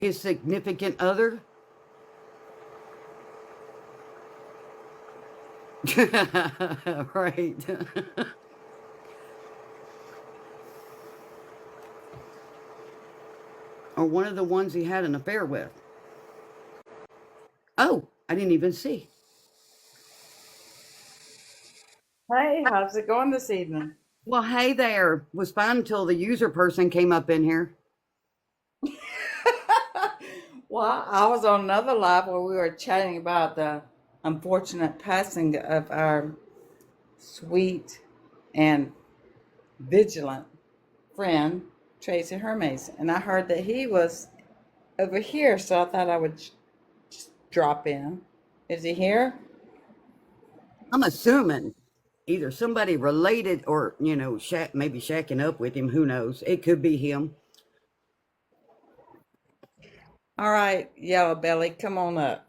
His significant other? Right. Or one of the ones he had an affair with. Oh, I didn't even see. Hey, how's it going this evening? Well, hey there. Was fine until the user person came up in here. Well, I was on another live where we were chatting about the unfortunate passing of our sweet and vigilant friend, Tracy Hermes. And I heard that he was over here, so I thought I would just drop in. Is he here? I'm assuming either somebody related or, maybe shacking up with him. Who knows? It could be him. All right, Yellow Belly, come on up.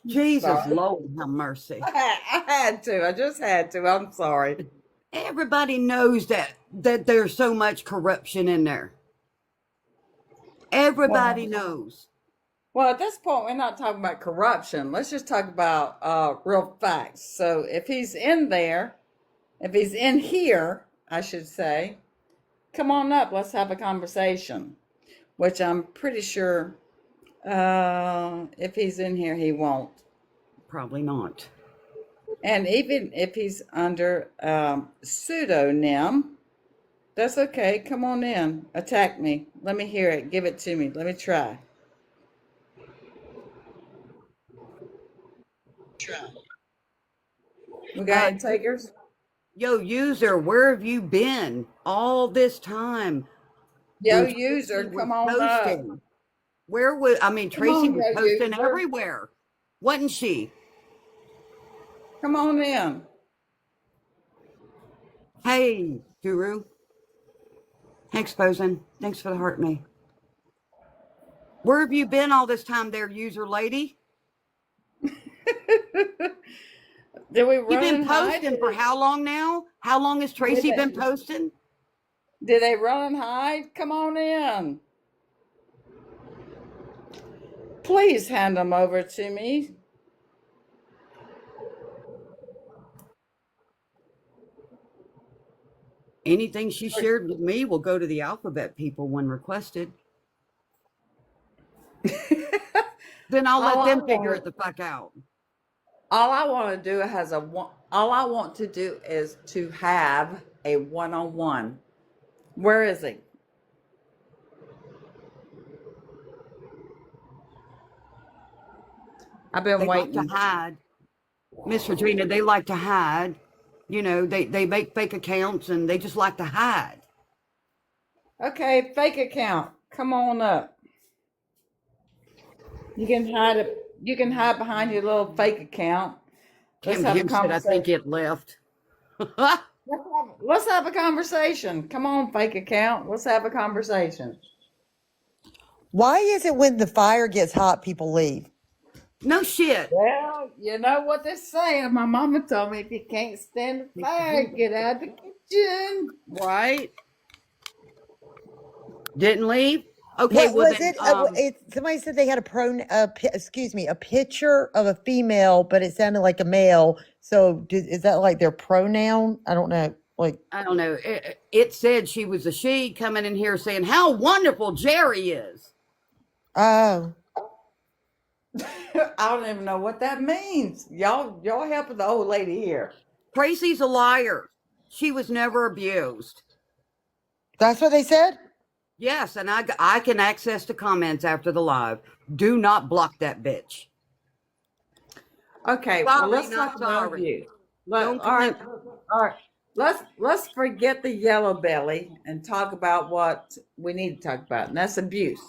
Jesus, Sorry. Lord, have mercy. I had to. I just had to. I'm sorry. Everybody knows that there's so much corruption in there. Everybody Well, knows. Well, at this point, we're not talking about corruption. Let's just talk about real facts. So, if he's in there, if he's in here, I should say, come on up. Let's have a conversation. Which I'm pretty sure if he's in here, he won't. Probably not. And even if he's under pseudonym, that's okay. Come on in. Attack me. Let me hear it. Give it to me. Let me try. We got Uh, any takers? yo, user, where have you been all this time Yo, when user, Tracy was come on up. posting? Where was, Come Tracy on, was yo, posting user. everywhere, wasn't she? Come on in. Hey, Guru. Thanks, Posen. Thanks for the heart me. Where have you been all this time there, user lady? Did we You've run been and hide? posting for how long now? How long has Did Tracy been they, posting? did they run and hide? Come on in. Please hand them over to me. Anything she shared with me will go to the alphabet people when requested. Then I'll all let I them figure it want, the fuck out. all I want to do has a one. All I want to do is to have a one-on-one. Where is he? I've been They like to waiting. hide. Miss Regina, they like to hide. They make fake accounts and they just like to hide. Okay, fake account. Come on up. You can hide it. You can hide behind your little fake account. Let's have a Kim said, I think conversation. it left. Let's have a conversation. Come on, fake account. Let's have a conversation. Why is it when the fire gets hot, people leave? No shit. Well, you know what they're saying. My mama told me if you can't stand the fire, get out of the kitchen. Right? Didn't leave? Okay, What well was then, it? Somebody said they had a picture of a female, but it sounded like a male. So is that like their pronoun? I don't know. Like, I don't know. It said she was a she coming in here saying how wonderful Jerry is. oh, I don't even know what that means. Y'all helping the old lady here. Tracy's a liar. She was never abused. that's what they said? Yes, and I can access the comments after the live. Do not block that bitch. Okay, well Sorry, let's not talk about sorry. you. Don't All right, comment. all right. Let's forget the yellow belly and talk about what we need to talk about, and that's abuse.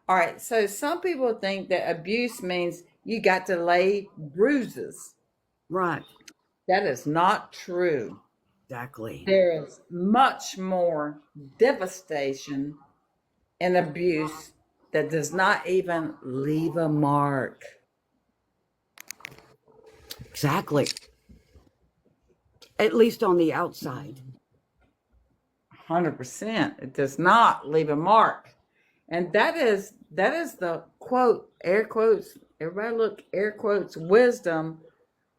All right, so some people think that abuse means you got to lay bruises. Right. That is not true. Exactly. There is much more devastation and abuse that does not even leave a mark. Exactly. At least on the outside. 100%. It does not leave a mark. And that is the quote, air quotes, everybody look, air quotes, wisdom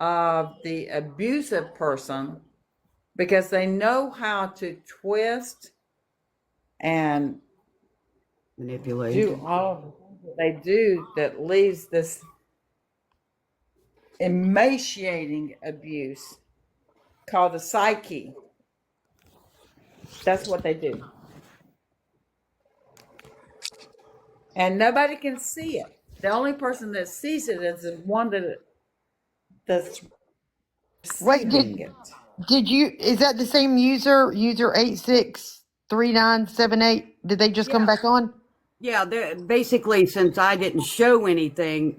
of the abusive person, because they know how to twist and Manipulate. do all of the things that they do that leaves this emaciating abuse called the psyche. That's what they do. And nobody can see it. The only person that sees it is the one that's Wait, receiving it. did you, is that the same user 863978? Did they just come Yeah. back on? Yeah, basically, since I didn't show anything,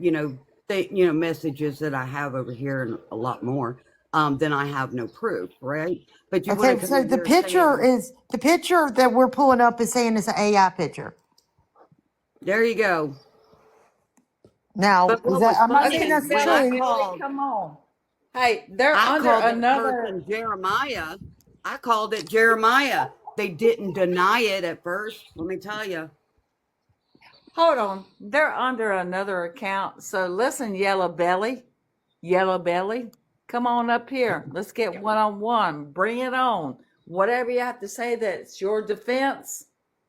messages that I have over here and a lot more, then I have no proof, right? But you want Okay, to come so in the here picture saying, is, the picture that we're pulling up is saying it's an AI picture. there you go. Now, But is what that, was I'm not funny saying Okay, that's when Billy, I true. Billy, called, come on. Hey, they're I under called that another. person Jeremiah. I called it Jeremiah. They didn't deny it at first. Let me tell you. Hold on, they're under another account. So listen, Yellow Belly, come on up here. Let's get one on one. Bring it on. Whatever you have to say that's your defense,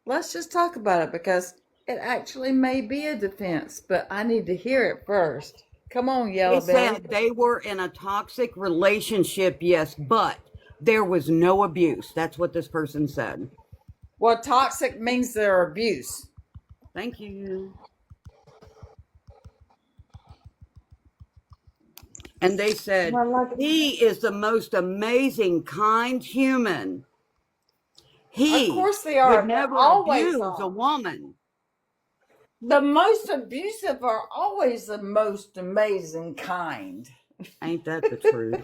let's just talk about it, because it actually may be a defense, but I need to hear it first. Come on, They Yellow Belly. said they were in a toxic relationship, yes, but there was no abuse. That's what this person said. Well, toxic means they're abuse. Thank you. And they said, Well, like, he is the most amazing, kind human. of He course they would are. They never always abuse a are. woman. The most abusive are always the most amazing kind. Ain't that the truth?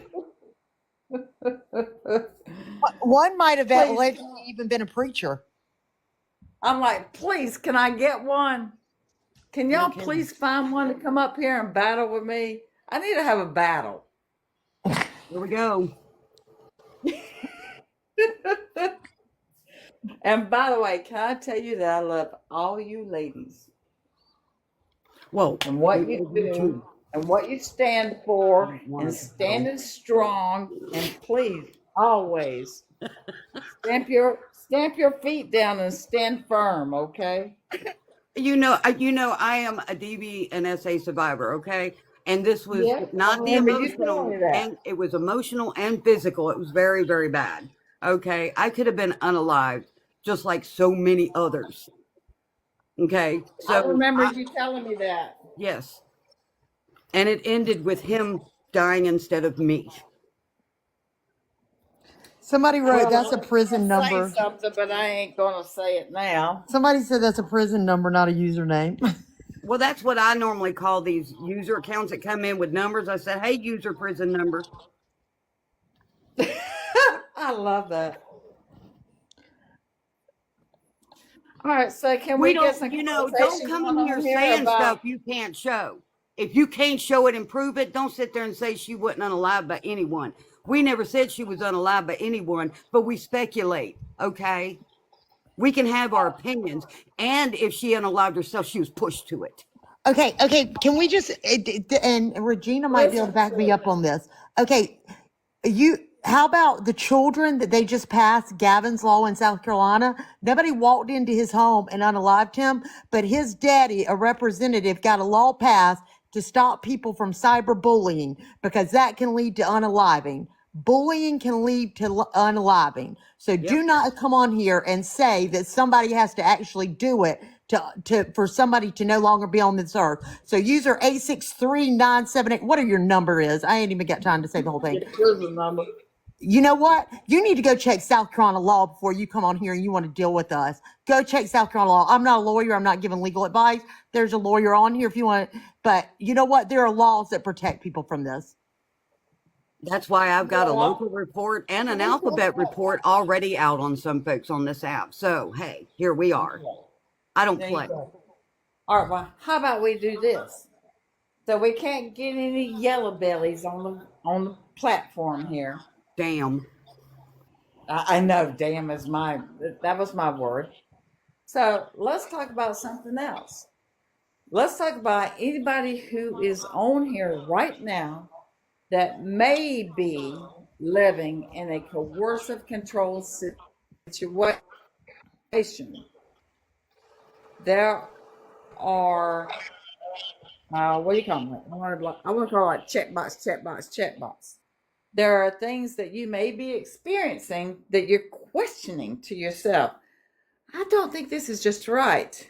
One might have Please, allegedly even been a preacher. I'm like, please, can I get one? Can No y'all kidding. please find one to come up here and battle with me? I need to have a battle. Here we go. And by the way, can I tell you that I love all you ladies Well, and what we you love you do too. and what you stand I for don't and want to battle. standing strong, and please always stamp your feet down and stand firm, okay? I am a DV and SA survivor, okay? And this was Yeah, I not the remember you telling emotional, me that. and it was emotional and physical. It was very, very bad. Okay. I could have been unalived just like so many others. Okay. I So, remember you telling me that. yes. And it ended with him dying instead of me. Somebody wrote Well, I that's a was gonna prison say number. something, but I ain't gonna say it now. Somebody said that's a prison number, not a username. Well, that's what I normally call these user accounts that come in with numbers. I said, hey, user prison number. I love that. All right, so can We we get don't, some don't conversation come going in here on here saying about? stuff you can't show. If you can't show it and prove it, don't sit there and say she wasn't unalived by anyone. We never said she was unalived by anyone, but we speculate, okay? We can have our opinions. And if she unalived herself, she was pushed to it. Okay. Can we just, and Regina might be able to Listen back me to up on this. Okay. How about the children that they just passed Gavin's Law in South Carolina? Nobody walked into his home and unalived him, but his daddy, a representative, got a law passed to stop people from cyberbullying because that can lead to unaliving. Bullying can lead to unaliving. So Yep. do not come on here and say that somebody has to actually do it for somebody to no longer be on this earth. So user 863978, whatever your number is, I ain't even got time to say the whole thing. your prison number. You know what? You need to go check South Carolina law before you come on here and you want to deal with us. Go check South Carolina law. I'm not a lawyer. I'm not giving legal advice. There's a lawyer on here if you want. But you know what? There are laws that protect people from this. That's why I've got a Well, local report and an can we talk alphabet about? report already out on some folks on this app. So, hey, here we are. I don't There you play. go. All right, well, how about we do this? So we can't get any yellow bellies on the platform here. Damn. I know, damn that was my word. So let's talk about something else. Let's talk about anybody who is on here right now that may be living in a coercive control situation. There are, what do you call it? I want to call it checkbox, checkbox, checkbox. There are things that you may be experiencing that you're questioning to yourself. I don't think this is just right.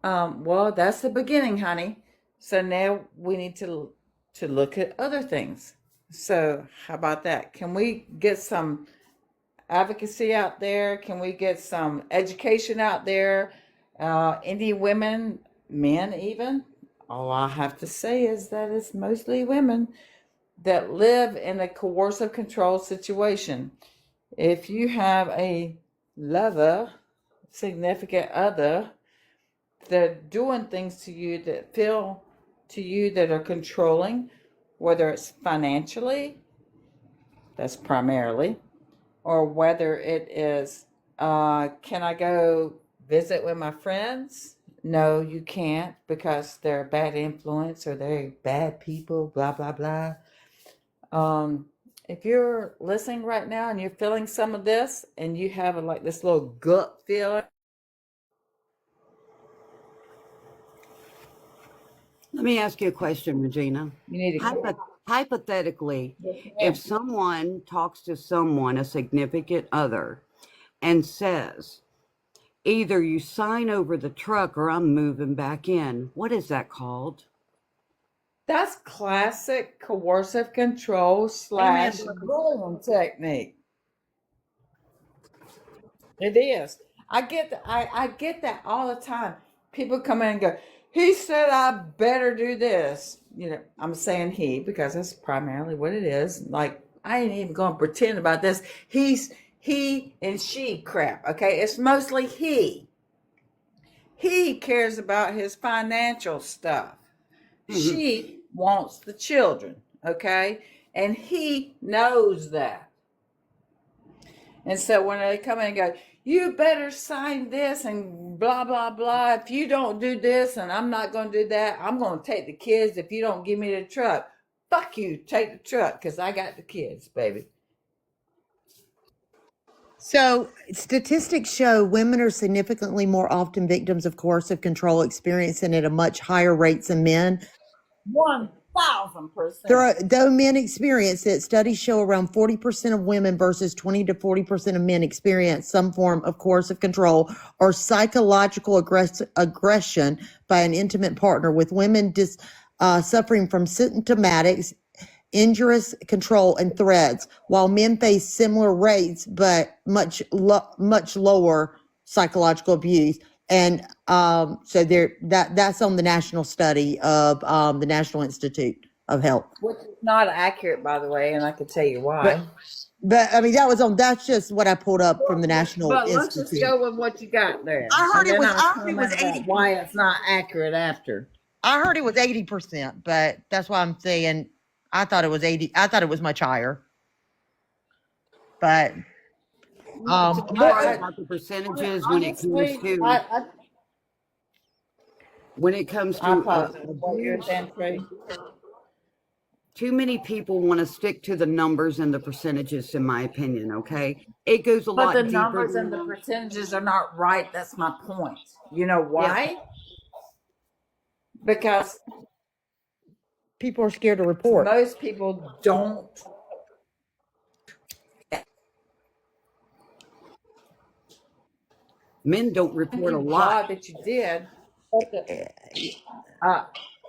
Well, that's the beginning, honey. So now we need to look at other things. So how about that? Can we get some advocacy out there? Can we get some education out there? Any women, men even? All I have to say is that it's mostly women that live in a coercive control situation. If you have a lover, significant other, they're doing things to you that feel to you that are controlling, whether it's financially, that's primarily, or whether it is, can I go visit with my friends? No, you can't because they're a bad influence or they're bad people, blah, blah, blah. If you're listening right now and you're feeling some of this and you have like this little gut feeling, Let me ask you a question, Regina. you need to Hypothetically, yeah. if someone talks to someone, a significant other, and says, either you sign over the truck or I'm moving back in, what is that called? That's classic coercive control slash bullying technique. It is. I get that all the time. People come in and go, he said I better do this. You know, I'm saying he because that's primarily what it is. Like, I ain't even gonna pretend about this. He and she crap. Okay. It's mostly he. He cares about his financial stuff. She wants the children. Okay. And he knows that. And so when they come in and go, you better sign this and blah, blah, blah. If you don't do this and I'm not going to do that, I'm going to take the kids if you don't give me the truck. Fuck you, take the truck because I got the kids, baby. So, statistics show women are significantly more often victims of coercive control, experiencing it at a much higher rates than men. 1000%. Though men experience it, studies show around 40% of women versus 20 to 40% of men experience some form of coercive control or psychological aggression by an intimate partner, with women suffering from symptomatics, injurious control, and threats, while men face similar rates but much lower psychological abuse. And so that's on the national study of the National Institute of Health. Which is not accurate, by the way, and I can tell you why. But I mean, that's just what I pulled up from the National But let's Institute. just go with what you got there. I heard it was 80. Why it's not accurate after. I heard it was 80%, but that's why I'm saying I thought it was 80. I thought it was much higher. But About the percentages when it comes to what you're saying, Trey. Too many people want to stick to the numbers and the percentages, in my opinion. Okay, it goes a lot deeper. But the numbers and the percentages are not right. That's my point. You know why? Yeah. Because people are scared to report. Most people don't. Men don't report a lot. That you did.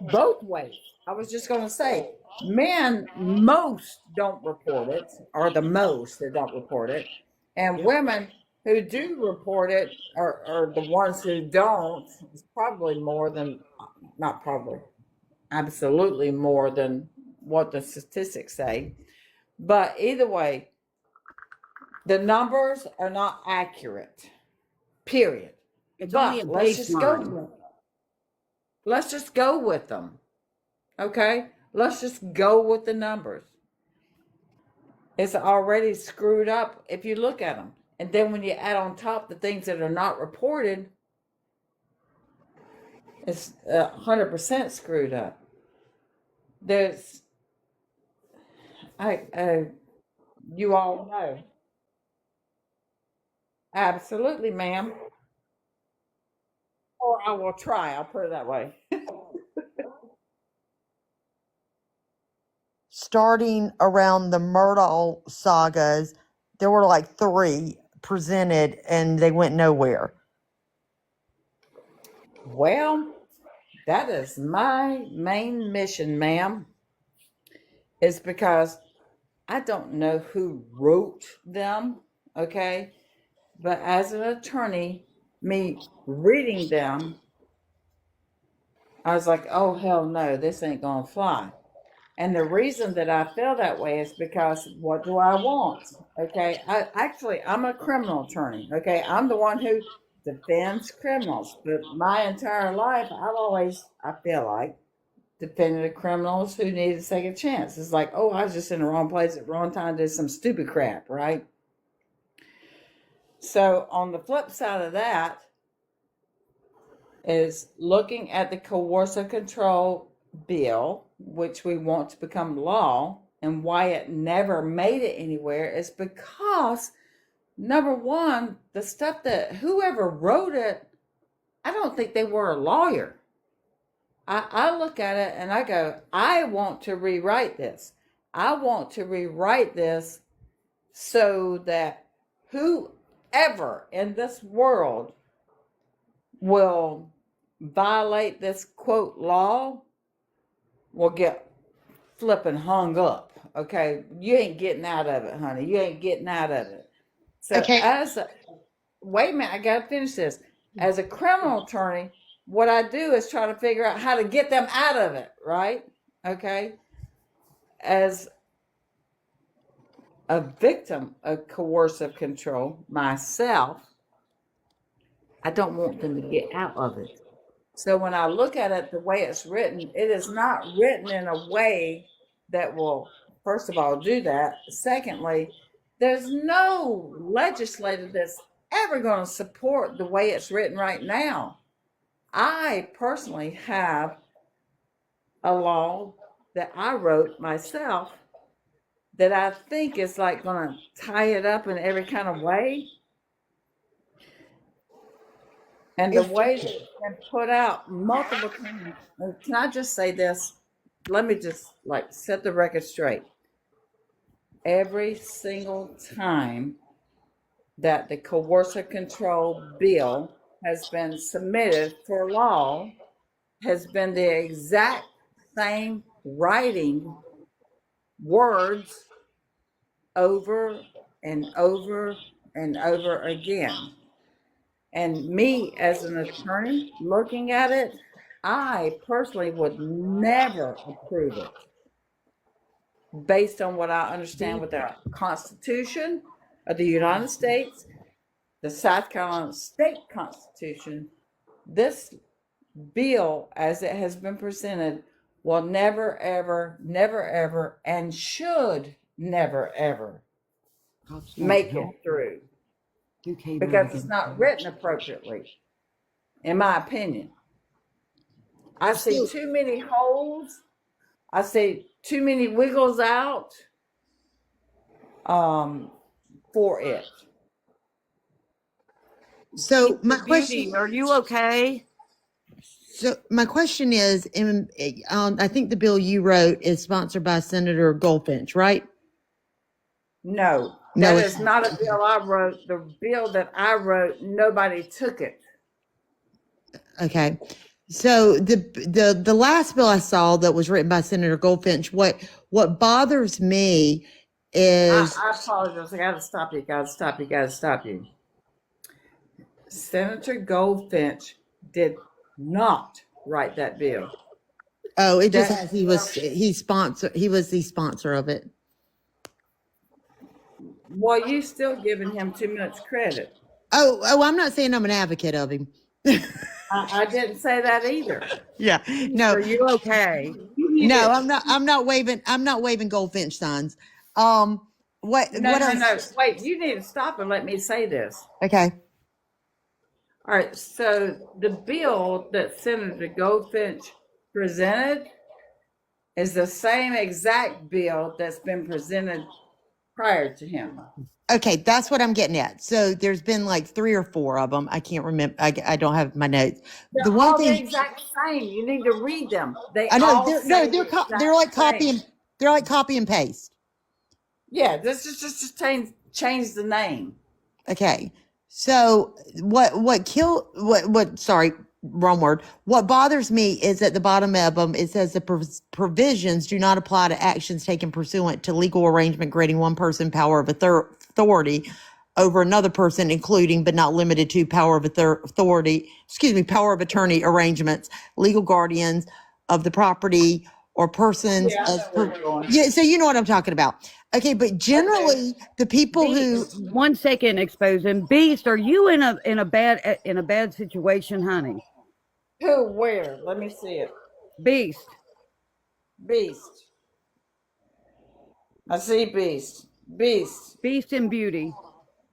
Both ways. I was just going to say, men most don't report it, or the most that don't report it, and women who do report it, or the ones who don't, is probably more than, not probably, absolutely more than what the statistics say. But either way, the numbers are not accurate. Period. It's only a baseline. Let's just go with them. Okay? Let's just go with the numbers. It's already screwed up if you look at them. And then when you add on top the things that are not reported, it's 100% screwed up. There's, you all know. Absolutely, ma'am. Or I will try. I'll put it that way. Starting around the Murdaugh sagas, there were like 3 presented and they went nowhere. Well, that is my main mission, ma'am. Is because I don't know who wrote them, okay? But as an attorney, me reading them, I was like, oh, hell no, this ain't gonna fly. And the reason that I feel that way is because what do I want? Okay, I'm a criminal attorney. Okay, I'm the one who defends criminals. But my entire life, I've always, I feel like, defended the criminals who needed a second chance. It's like, oh, I was just in the wrong place at the wrong time, did some stupid crap, right? So on the flip side of that is looking at the coercive control bill, which we want to become law, and why it never made it anywhere is because, number one, the stuff that whoever wrote it, I don't think they were a lawyer. I look at it and I go, I want to rewrite this. I want to rewrite this so that whoever in this world will violate this quote law will get flipping hung up. Okay, you ain't getting out of it, honey. You ain't getting out of it. So Okay. wait a minute, I gotta finish this. As a criminal attorney, what I do is try to figure out how to get them out of it, right? Okay. As a victim of coercive control myself, I don't want them to get out of it. So when I look at it the way it's written, it is not written in a way that will, first of all, do that. Secondly, there's no legislator that's ever going to support the way it's written right now. I personally have a law that I wrote myself that I think is like going to tie it up in every kind of way. And the way that it's been put out multiple times. Can I just say this? Let me just like set the record straight. Every single time that the coercive control bill has been submitted for law has been the exact same writing words over and over and over again. And me as an attorney looking at it, I personally would never approve it based on what I understand with our Constitution of the United States, the South Carolina State Constitution. This bill, as it has been presented, will never, ever, and should never, ever make it through because it's not written appropriately, in my opinion. I see too many holes. I see too many wiggles out for it. So my Beauty, question. are you okay? So my question is, I think the bill you wrote is sponsored by Senator Goldfinch, right? No, No, that it's is not a bill I wrote. The bill that I wrote, nobody took it. okay. So the last bill I saw that was written by Senator Goldfinch, what bothers me is I apologize. I gotta stop you. Senator Goldfinch did not write that bill. it just That has he was the sponsor of it. well, you still giving him too much credit. Oh, I'm not saying I'm an advocate of him. I didn't say that either. Yeah, no, Are you okay? no, I'm not waving Goldfinch signs. What No, what no, no. else? Wait, you need to stop and let me say this. Okay. All right, so the bill that Senator Goldfinch presented is the same exact bill that's been presented prior to him. Okay, that's what I'm getting at. So there's been like 3 or 4 of them. I can't remember. I don't have my notes. They're The one all the thing exact same. You need to read them. They I know all say the they're exact like same. they're like copy and paste. Yeah, this is just change the name. Okay. So sorry, wrong word. What bothers me is at the bottom of them, it says the provisions do not apply to actions taken pursuant to legal arrangement granting one person power of authority over another person, including but not limited to power of power of attorney arrangements, legal guardians of the property or persons Yeah, I as know where you're going. yeah, so you know what I'm talking about. Okay, but I do. generally the people who Beast, 1 second, exposing. Beast, are you in a bad situation, honey? Who, where? Let me see it. Beast. Beast. I see Beast. Beast. Beast and Beauty.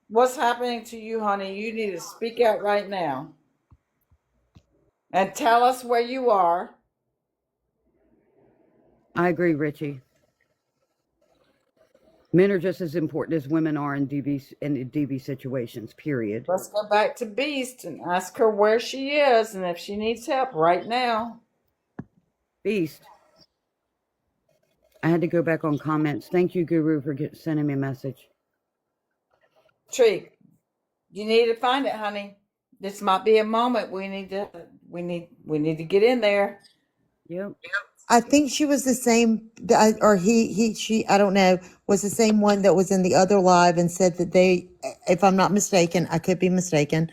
What's happening to you, honey? You need to speak out right now and tell us where you are. I agree, Richie. Men are just as important as women are in DV situations, period. Let's go back to Beast and ask her where she is and if she needs help right now. Beast. I had to go back on comments. Thank you, Guru, for sending me a message. Tree, you need to find it, honey. This might be a moment we need to get in there. Yep. I think she was the same, or she, I don't know, was the same one that was in the other live and said that they, if I'm not mistaken, I could be mistaken,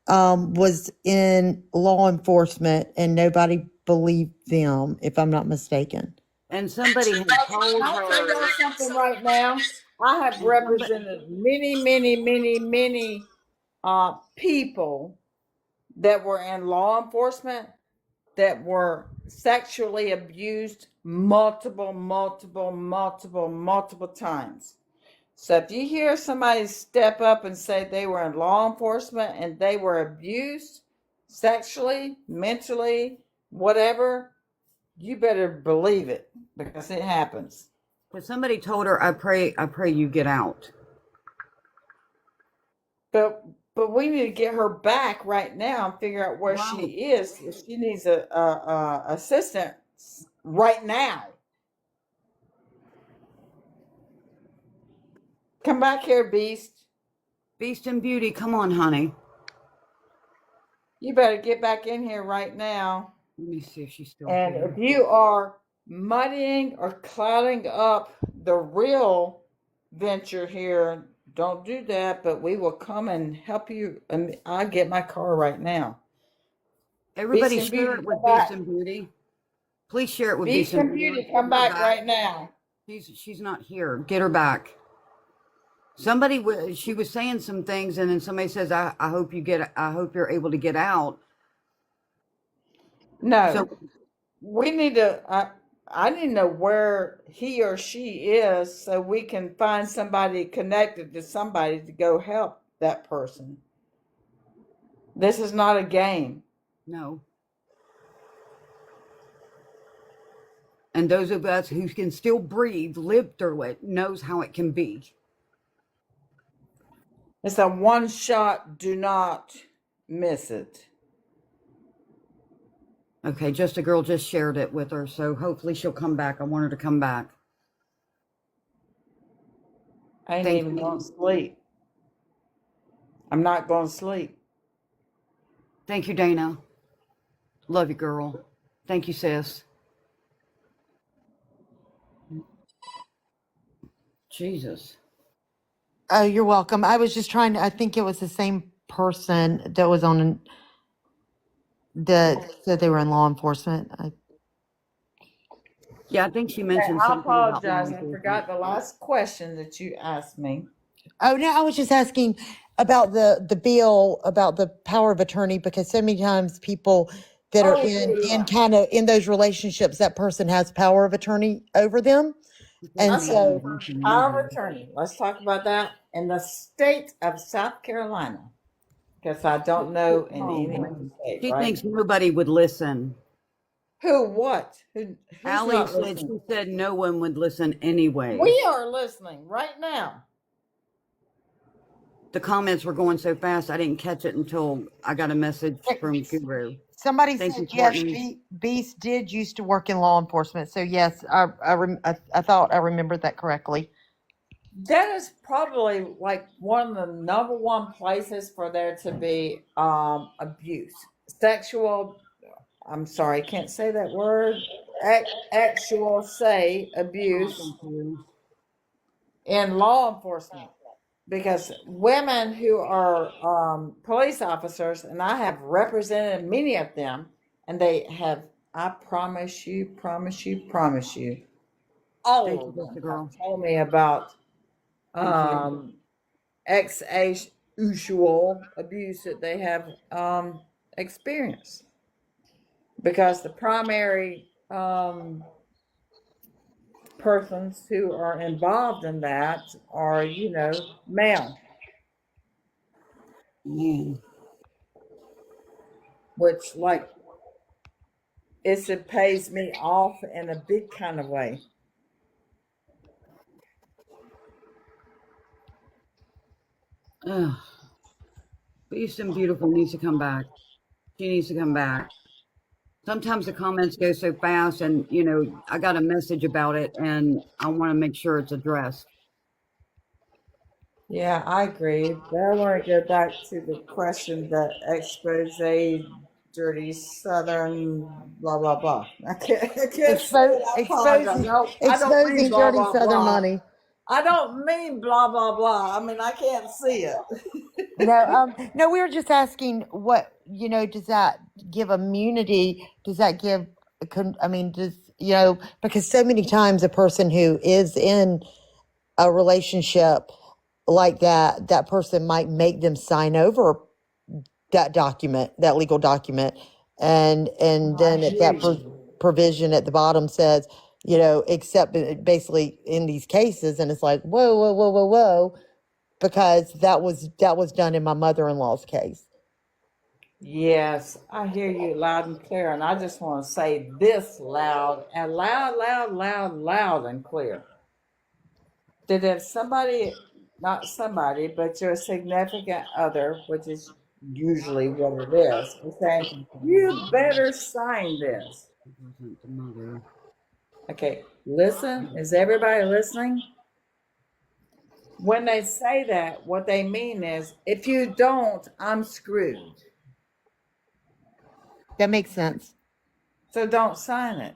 was in law enforcement and nobody believed them, if I'm not mistaken. And somebody had told I'll tell you her. something right now. I have represented many people that were in law enforcement that were sexually abused multiple times. So if you hear somebody step up and say they were in law enforcement and they were abused sexually, mentally, whatever, you better believe it because it happens. But somebody told her, I pray you get out. But we need to get her back right now and figure out where she is. If she needs a assistant right now. Come back here, Beast. Beast and Beauty, come on, honey. You better get back in here right now. Let me see if she's still And here. if you are muddying or clouding up the real venture here, don't do that, but we will come and help you. And I'll get my car right now. Everybody Beast and share Beauty, it with come back. Beast and Beauty. Please share it with Beast and Beauty, come Get her back right now. She's not here. Get her back. She was saying some things, and then somebody says, I hope you're able to get out. No, So we need to, I need to know where he or she is so we can find somebody connected to somebody to go help that person. This is not a game. no. And those of us who can still breathe, live through it, knows how it can be. It's a one shot, do not miss it. Okay, just a girl just shared it with her, so hopefully she'll come back. I want her to come back. I ain't Thank even you. going to sleep. I'm not going to sleep. Thank you, Dana. Love you, girl. Thank you, sis. Jesus. Oh, you're welcome. I was just trying to, I think it was the same person that was on, that said they were in law enforcement. Yeah, I think she Okay, mentioned I something about apologize. law I enforcement. forgot the last question that you asked me. Oh, no, I was just asking about the bill about the power of attorney, because so many times people that are in kind of in those relationships, that person has power of attorney over them. And Okay. so, Power of attorney. Let's talk about that in the state of South Carolina. Because I don't know in Oh any other man, state, she right? thinks nobody would listen. Who? What? Who's Allie not said listening? she said no one would listen anyway. We are listening right now. The comments were going so fast, I didn't catch it until I got a message from Guru. somebody Thank said you, yes, Courtney. Beast did used to work in law enforcement. So yes, I thought I remembered that correctly. That is probably like one of the number one places for there to be abuse, sexual. I'm sorry, I can't say that word. Actual say Oh, abuse thank you. in law enforcement, because women who are police officers, and I have represented many of them, and they have. I promise you, promise you, promise you, Thank all you, of Dr. them have Girl. told me about Thank you. usual abuse that they have experienced, because the primary persons who are involved in that are, male, Man. which, like, it pays me off in a big kind of way. Ugh. Beast and Beautiful needs to come back. She needs to come back. Sometimes the comments go so fast, and I got a message about it, and I want to make sure it's addressed. Yeah, I agree. But I want to go back to the question, the expose, dirty Southern, blah, blah, blah. I can't say it. I apologize. No, I don't mean Exposing blah, dirty blah, Southern blah. money. I don't mean blah, blah, blah. I mean, I can't see it. No, we were just asking what, does that give immunity? Does that give, I mean, because so many times a person who is in a relationship like that, that person might make them sign over that document, that legal document. And I then if hear that you. provision at the bottom says, except basically in these cases, and it's like, whoa, whoa, whoa, whoa, whoa, because that was done in my mother-in-law's case. Yes, I hear you loud and clear. And I just want to say this loud and loud, loud, loud, loud and clear. That if somebody, not somebody, but your significant other, which is usually what it is saying, you better sign this. It wasn't the mother. Okay, listen. Is everybody listening? When they say that, what they mean is, if you don't, I'm screwed. That makes sense. So don't sign it,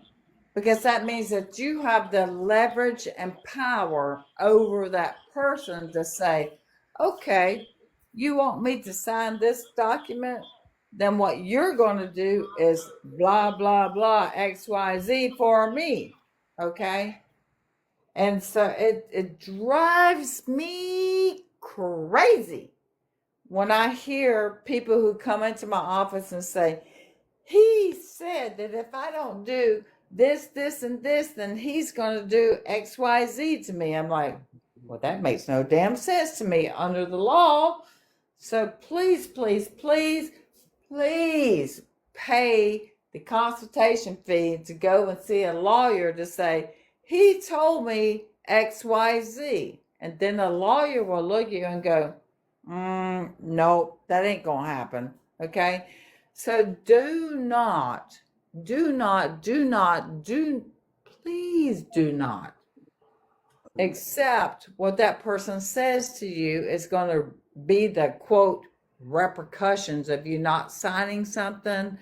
because that means that you have the leverage and power over that person to say, okay, you want me to sign this document? Then what you're going to do is blah, blah, blah, XYZ for me. Okay. And so it drives me crazy when I hear people who come into my office and say, he said that if I don't do this, this, and this, then he's going to do XYZ to me. I'm like, well, that makes no damn sense to me under the law. So please, please, please, please pay the consultation fee to go and see a lawyer to say, he told me XYZ. And then the lawyer will look at you and go, no, that ain't going to happen. Okay. So please do not accept what that person says to you is going to be the quote repercussions of you not signing something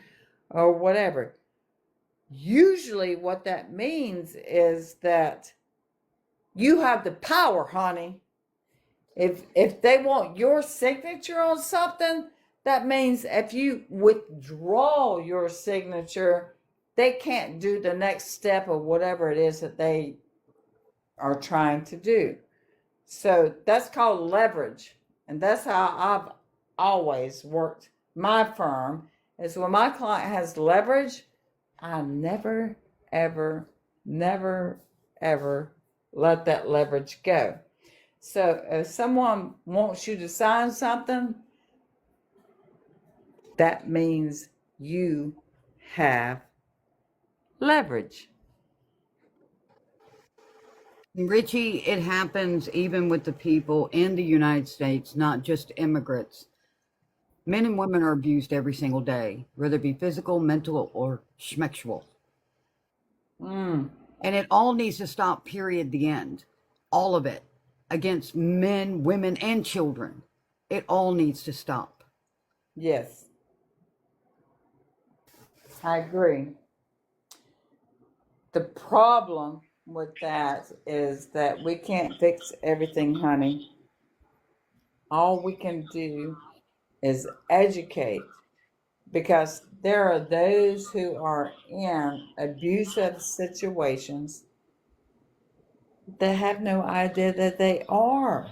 or whatever. Usually, what that means is that you have the power, honey. If they want your signature on something, that means if you withdraw your signature, they can't do the next step of whatever it is that they are trying to do. So that's called leverage. And that's how I've always worked my firm, is when my client has leverage, I never, ever, never, ever let that leverage go. So if someone wants you to sign something, that means you have leverage. Richie, it happens even with the people in the United States, not just immigrants. Men and women are abused every single day, whether it be physical, mental, or schmexual. Mm, And it all needs to stop, period, the end. All of it. Against men, women, and children. It all needs to stop. yes, I agree. The problem with that is that we can't fix everything, honey. All we can do is educate, because there are those who are in abusive situations that have no idea that they are.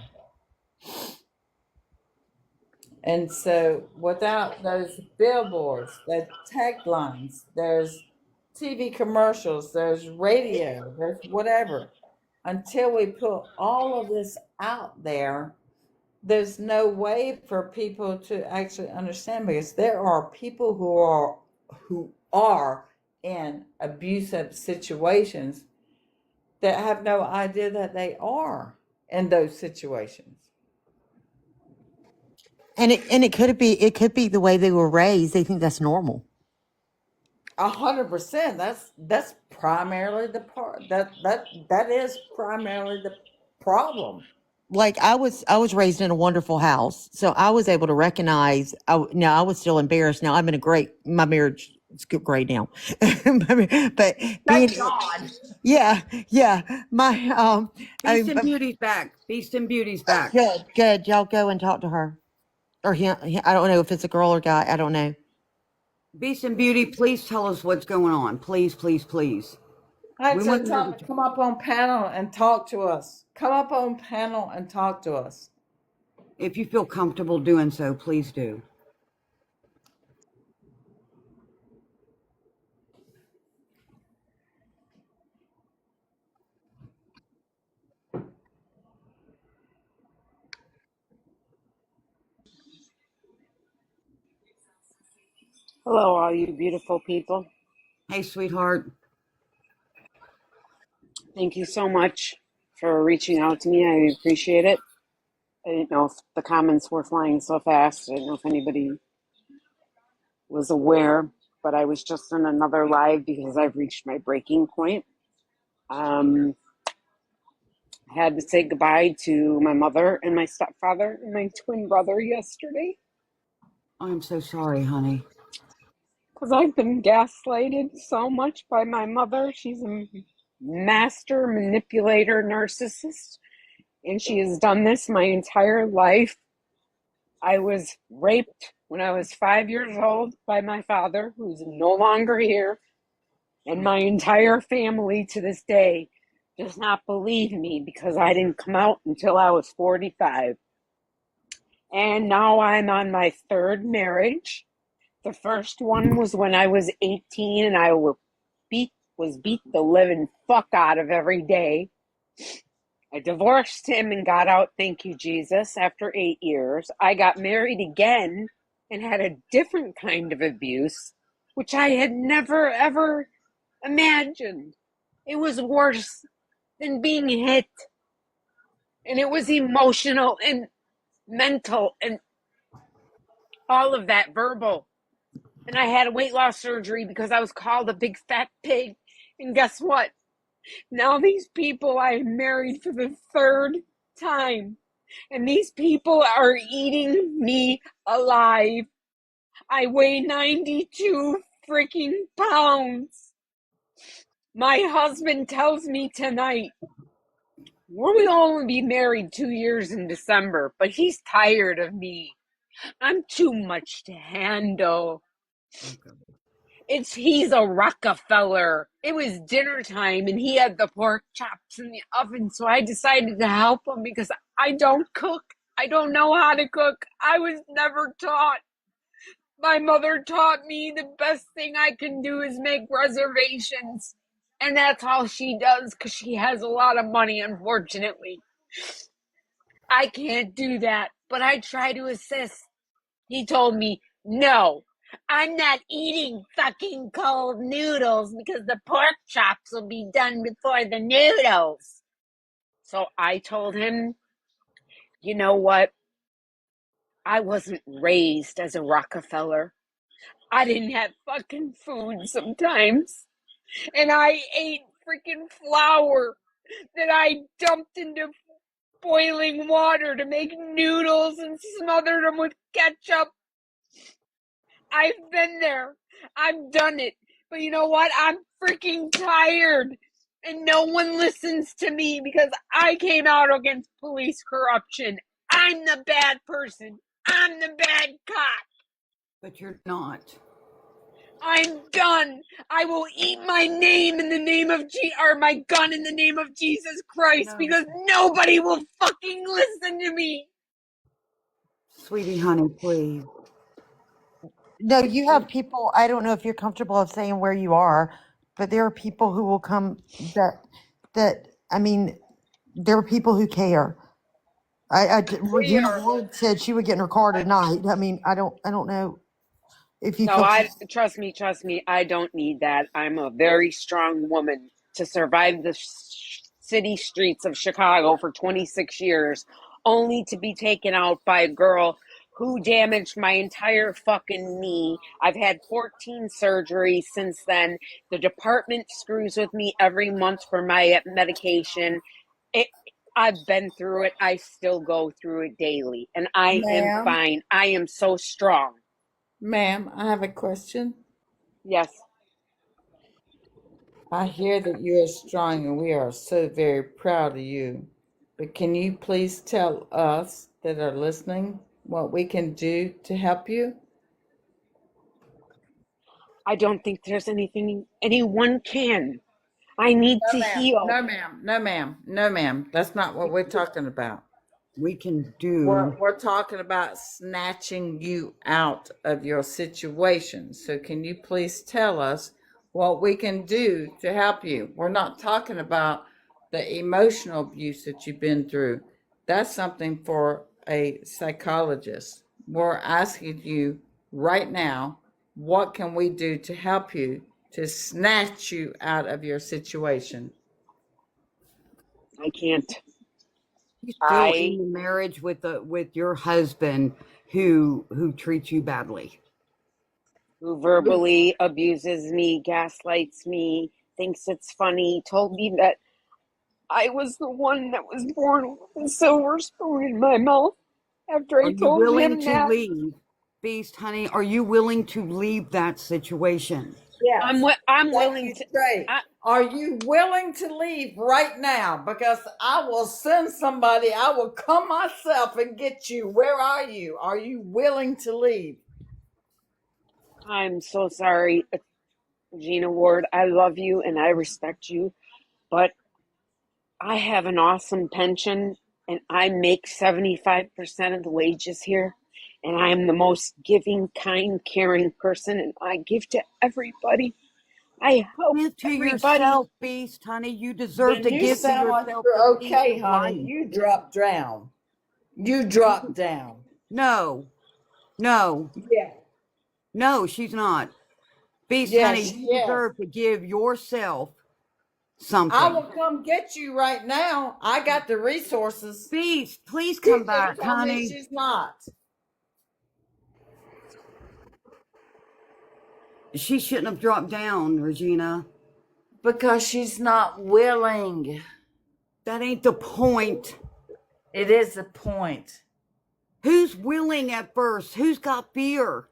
And so without those billboards, the taglines, there's TV commercials, there's radio, there's whatever. Until we put all of this out there, there's no way for people to actually understand, because there are people who are in abusive situations that have no idea that they are in those situations. And it could be the way they were raised. They think that's normal. 100%. That's primarily the part that is primarily the problem. Like I was raised in a wonderful house, so I was able to recognize. Now I was still embarrassed. Now I'm in my marriage is great now, but being Thank God. yeah, yeah, my Beast I and Beauty's back. Beast and Beauty's back. good. Y'all go and talk to her or him. I don't know if it's a girl or guy. I don't know. Beast and Beauty, please tell us what's going on. Please, please, please. I We said, want to know Tom, the come up on panel and talk to us. Come up on panel and talk to us. If you feel comfortable doing so, please do. Hello, all you beautiful people. Hey, sweetheart. Thank you so much for reaching out to me. I appreciate it. I didn't know if the comments were flying so fast. I didn't know if anybody was aware, but I was just in another live because I've reached my breaking point. I had to say goodbye to my mother and my stepfather and my twin brother yesterday I'm so sorry, honey. because I've been gaslighted so much by my mother. She's a master manipulator narcissist, and she has done this my entire life. I was raped when I was 5 years old by my father, who's no longer here, and my entire family to this day does not believe me because I didn't come out until I was 45. And now I'm on my third marriage. The first one was when I was 18 and I was beat the living fuck out of every day. I divorced him and got out, thank you, Jesus, after 8 years. I got married again and had a different kind of abuse, which I had never, ever imagined. It was worse than being hit. And it was emotional and mental and all of that verbal. And I had a weight loss surgery because I was called a big fat pig. And guess what? Now these people I married for the third time, and these people are eating me alive. I weigh 92 freaking pounds. My husband tells me tonight, we'll only be married 2 years in December, but he's tired of me. I'm too much to handle. Okay. He's a Rockefeller. It was dinner time and he had the pork chops in the oven, so I decided to help him because I don't cook. I don't know how to cook. I was never taught. My mother taught me the best thing I can do is make reservations. And that's all she does because she has a lot of money, unfortunately. I can't do that, but I try to assist. He told me, no, I'm not eating fucking cold noodles because the pork chops will be done before the noodles. So I told him, you know what? I wasn't raised as a Rockefeller. I didn't have fucking food sometimes. And I ate freaking flour that I dumped into boiling water to make noodles and smothered them with ketchup. I've been there. I've done it. But you know what? I'm freaking tired. And no one listens to me because I came out against police corruption. I'm the bad person. I'm the bad cop. But you're not. I'm done. I will eat my name in the name of or my gun in the name of Jesus Christ No. because nobody will fucking listen to me. Sweetie, honey, please. No, you have people, I don't know if you're comfortable of saying where you are, but there are people who will come I mean, there are people who care. We Regina are. Ward said she would get in her car tonight. I mean, I don't know if you No, feel. I trust me. I don't need that. I'm a very strong woman to survive the city streets of Chicago for 26 years, only to be taken out by a girl who damaged my entire fucking knee. I've had 14 surgeries since then. The department screws with me every month for my medication. It, I've been through it. I still go through it daily, and I am Ma'am, fine. I am so strong. ma'am, I have a question. Yes. I hear that you are strong and we are so very proud of you. But can you please tell us that are listening what we can do to help you? I don't think there's anything anyone can. I need No, to ma'am. heal. No, ma'am. No, ma'am. No, ma'am. That's not what we're talking about. We can We're, do. we're talking about snatching you out of your situation. So, can you please tell us what we can do to help you? We're not talking about the emotional abuse that you've been through. That's something for a psychologist. We're asking you right now, what can we do to help you to snatch you out of your situation? I can't. You still in I the marriage with your husband who treats you badly. Who verbally abuses me, gaslights me, thinks it's funny, told me that I was the one that was born with a silver spoon in my mouth after Are I you told willing him to that. leave? Beast, honey, are you willing to leave that situation? Yes, I'm set willing you to. straight. I, Are you willing to leave right now? Because I will send somebody, I will come myself and get you. Where are you? Are you willing to leave? I'm so sorry, Gina Ward. I love you and I respect you, but I have an awesome pension and I make 75% of the wages here. And I am the most giving, kind, caring person, and I give to everybody. I help Give to everybody. yourself, Beast, honey. You deserve Then to you give to sound like yourself the you're peace okay, of honey. life. You drop down. You drop down. No, no, Yeah. no, she's not. Beast, honey, Yes, you yes. deserve to give yourself I something. will come get you right now. I got the resources. Beast, please She come just back, told me honey. she's not. She shouldn't have dropped down, Regina. Because she's not willing. That ain't the point. It is the point. Who's willing at first? Who's got fear?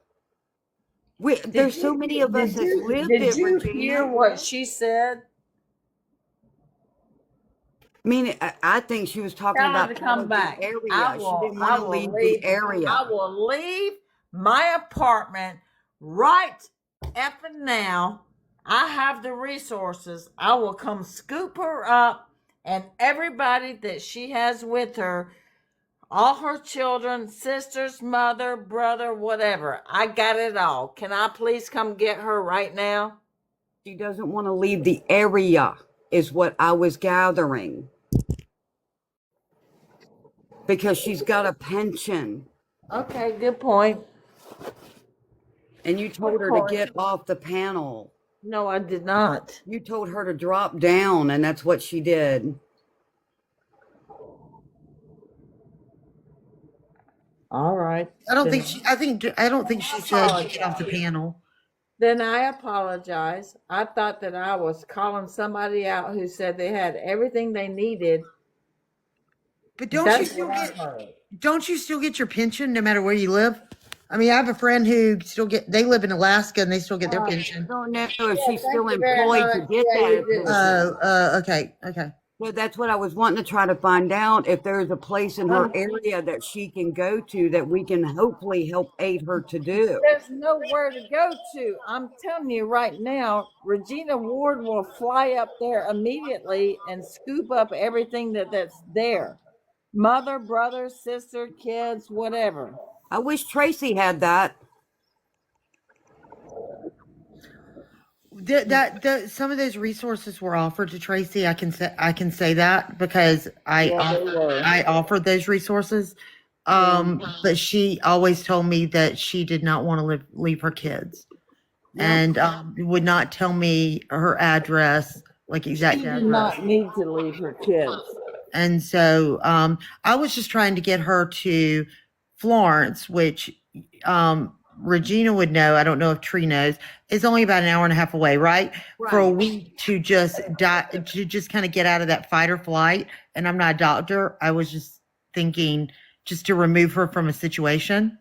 Did There's so you many of us did that's you lived did it, you hear Regina. what she said? I mean, I think she was talking Tell her about to part come of the back. area. She didn't want I to will leave the leave I area. will leave my apartment right effing now. I have the resources. I will come scoop her up and everybody that she has with her, all her children, sisters, mother, brother, whatever. I got it all. Can I please come get her right now? She doesn't want to leave the area, is what I was gathering. Because she's got a pension. Okay, good point. And you told Good her to point. get off the panel. No, I did not. You told her to drop down, and that's what she did. All right. I don't think she said get off the panel. Then I apologize. I thought that I was calling somebody out who said they had everything they needed. But That's what I heard. don't you still get your pension no matter where you live? I mean, I have a friend who they live in Alaska and they still get their I pension. don't know if Yeah, she's thank still you very employed to much. get Yeah, you that do. pension. Okay. So that's what I was wanting to try to find out, if there's a place in her area that she can go to that we can hopefully help aid her to do. There's nowhere to go to. I'm telling you right now, Regina Ward will fly up there immediately and scoop up everything that's there. Mother, brother, sister, kids, whatever. I wish Tracy had that. Some of those resources were offered to Tracy. I can say that because I offered those resources. But she always told me that she did not want to leave her kids, and would not tell me her address, like exact She did address. not need to leave her kids. And so I was just trying to get her to Florence, which Regina would know. I don't know if Tree knows. It's only about an hour and a half away, right? For a week to just kind of get out of that fight or flight. And I'm not a doctor. I was just thinking just to remove her from a situation.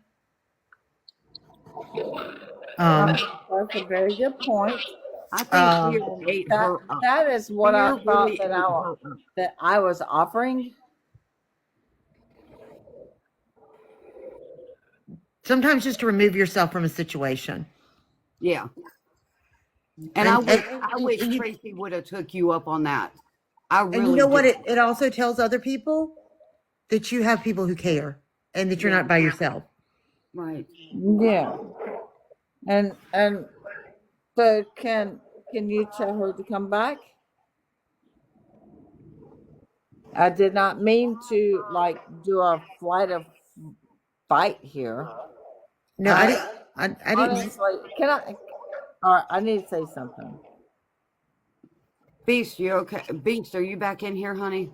That's a very good point. I think we ate her up. That is what I Fear thought really ate her up. that I was offering. Sometimes just to remove yourself from a situation. Yeah. And I wish Tracy would have took you up on that. I really And you know what? do. It also tells other people that you have people who care and that you're not by yourself. Right. Yeah. And so can you tell her to come back? I did not mean to like do a flight of fight here. No, I didn't. Honestly, can I? All right, I need to say something. Beast, you okay? Beast, are you back in here, honey?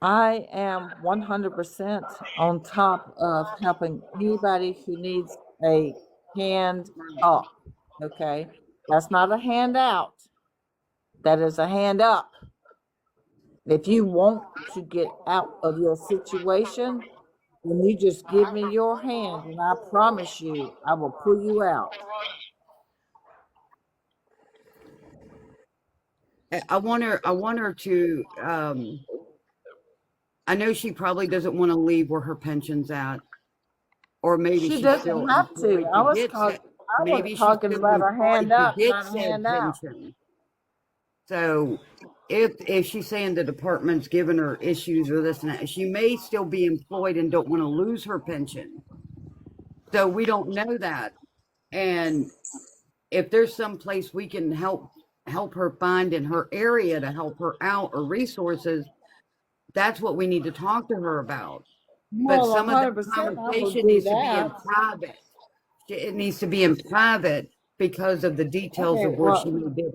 I am 100% on top of helping anybody who needs a hand up. Okay, that's not a handout. That is a hand up. If you want to get out of your situation, then you just give me your hand, and I promise you, I will pull you out. I want her to. I know she probably doesn't want to leave where her pension's at, or maybe She she's doesn't still have to. employed to get. Maybe she's Talking still about a hand employed to up, get not a said hand out. pension. So, if she's saying the department's giving her issues or this and that, she may still be employed and don't want to lose her pension. So we don't know that, and if there's some place we can help her find in her area to help her out or resources, that's what we need to talk to her about. But Well, some of the 100%, I will conversation do needs to be in that. private. It needs to be in private because of the details Okay, of where well, she may be.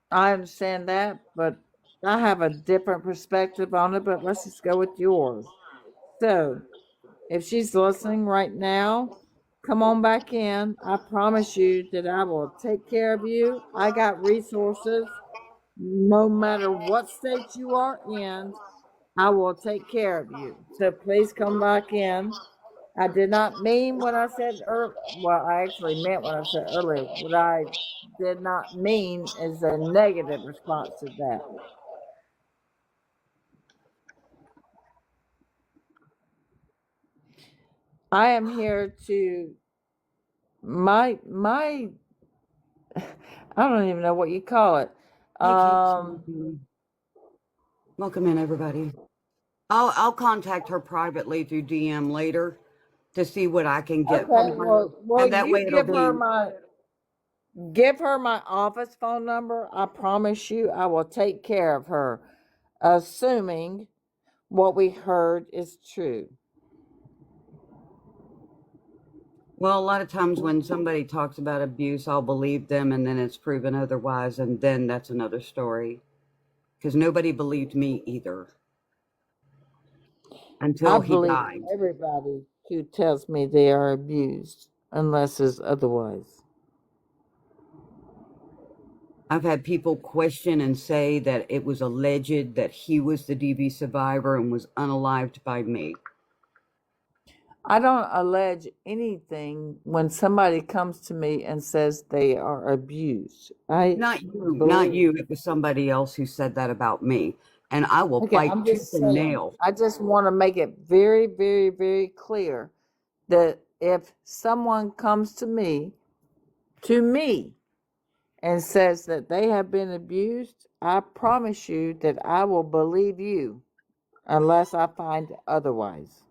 I understand that, but I have a different perspective on it, but let's just go with yours. So, if she's listening right now, come on back in. I promise you that I will take care of you. I got resources. No matter what state you are in, I will take care of you. So please come back in. I did not mean what I said earlier. Well, I actually meant what I said earlier. What I did not mean is a negative response to that. I am here to my I don't even know what you call it. Hey, Kate. Welcome in, everybody. I'll contact her privately through DM later to see what I can get Okay, from her, well, and that way you it'll be. give her my office phone number. I promise you, I will take care of her, assuming what we heard is true. Well, a lot of times when somebody talks about abuse, I'll believe them, and then it's proven otherwise, and then that's another story. Because nobody believed me either I until he believe died. everybody who tells me they are abused, unless it's otherwise. I've had people question and say that it was alleged that he was the DV survivor and was unalived by me. I don't allege anything when somebody comes to me and says they are abused. Not you. It was somebody else who said that about me. And I will Okay, fight I'm tooth just and saying. nail. I just want to make it very, very, very clear that if someone comes to me, and says that they have been abused, I promise you that I will believe you unless I find otherwise.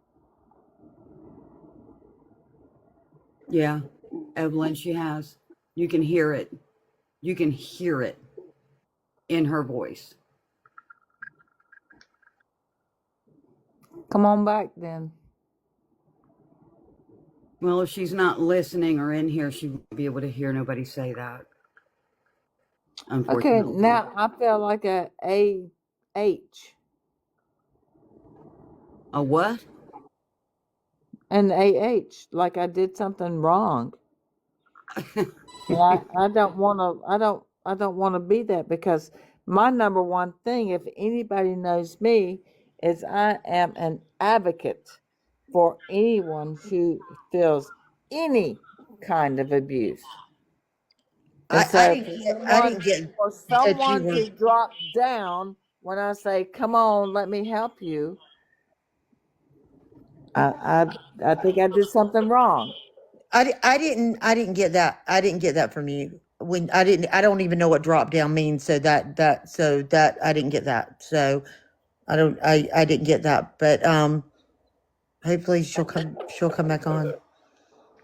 Yeah, Evelyn, she has. You can hear it. You can hear it in her voice. Come on back then. Well, if she's not listening or in here, she won't be able to hear nobody say that. Okay, Unfortunately. now I feel like a H. A what? An AH, like I did something wrong. And I don't want to. I don't want to be that, because my number one thing, if anybody knows me, is I am an advocate for anyone who feels any kind of abuse. And I so didn't get I didn't get for that you someone were to drop down when I say, "Come on, let me help you," I think I did something wrong. I didn't get that. I didn't get that from you. When I don't even know what drop down means. So that I didn't get that. So I didn't get that. But hopefully she'll come back on.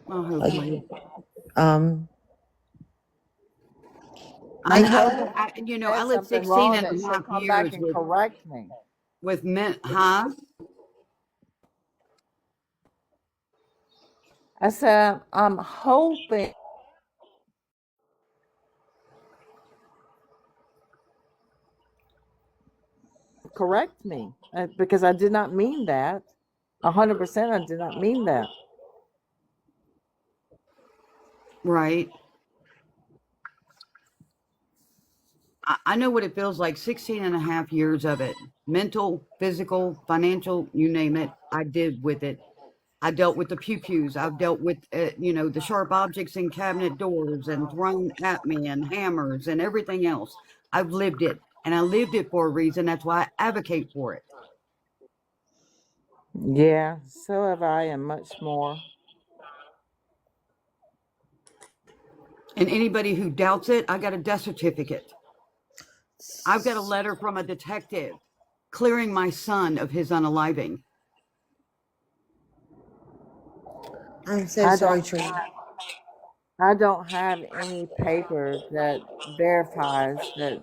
Well, hopefully. Um I I hope if I I said lived something 16 wrong and that a she'll half come back years and correct me. with men, huh? I said, I'm hoping correct me, because I did not mean that. 100%, I did not mean that. Right. I know what it feels like. 16 and a half years of it. Mental, physical, financial, you name it. I did with it. I dealt with the pew-pews. I've dealt with, the sharp objects in cabinet doors and thrown at me and hammers and everything else. I've lived it. And I lived it for a reason. That's why I advocate for it. Yeah, so have I, and much more. And anybody who doubts it, I got a death certificate. I've got a letter from a detective clearing my son of his unaliving. I'm so I sorry, don't Trina. I don't have any paper that verifies that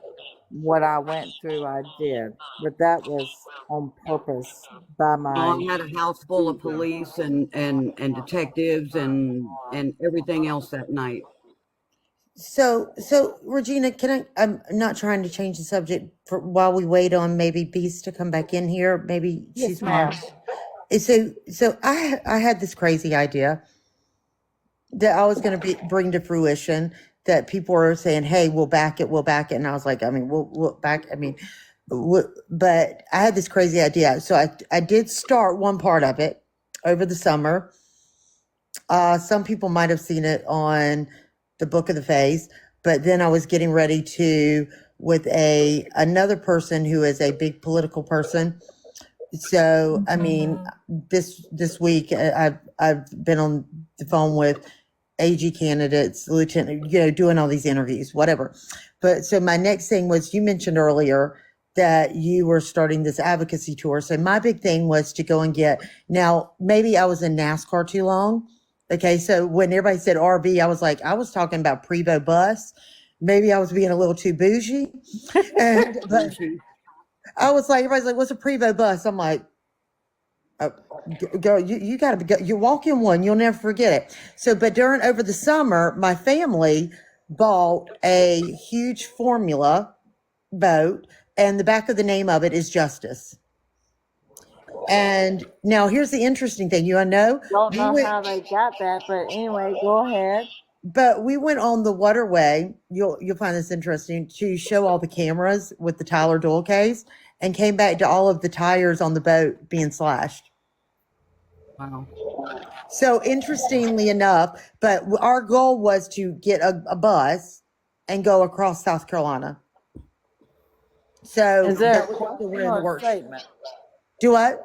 what I went through I did, but that was on purpose by Well, my I had a house full of accuser. police and detectives and everything else that night. So Regina, I'm not trying to change the subject for while we wait on maybe Beast to come back in here. Maybe Yes, she's on. ma'am. So I had this crazy idea that I was going to bring to fruition, that people were saying, "Hey, we'll back it," and I was like, I mean, we'll back. I mean, but I had this crazy idea, so I did start one part of it over the summer. Some people might have seen it on the Book of the Face, but then I was getting ready to with another person who is a big political person. So I mean, this week I've been on the phone with AG candidates, lieutenant, doing all these interviews, whatever. But so my next thing was, you mentioned earlier that you were starting this advocacy tour. So my big thing was to go and now maybe I was in NASCAR too long. Okay. So when everybody said RV, I was like, I was talking about Prevost bus. Maybe I was being a little too bougie. But I was like, everybody's like, what's a Prevost bus? I'm like, girl, you got to you walk in one, you'll never forget it. So, but over the summer, my family bought a huge Formula boat, and the back of the name of it is Justice. And now here's the interesting thing. Don't know how they got that, but anyway, go ahead. But we went on the waterway. You'll find this interesting, to show all the cameras with the Tyler Doyle case, and came back to all of the tires on the boat being slashed. Wow. So interestingly enough, but our goal was to get a bus and go across South Carolina. So is there a question or a statement? Do what?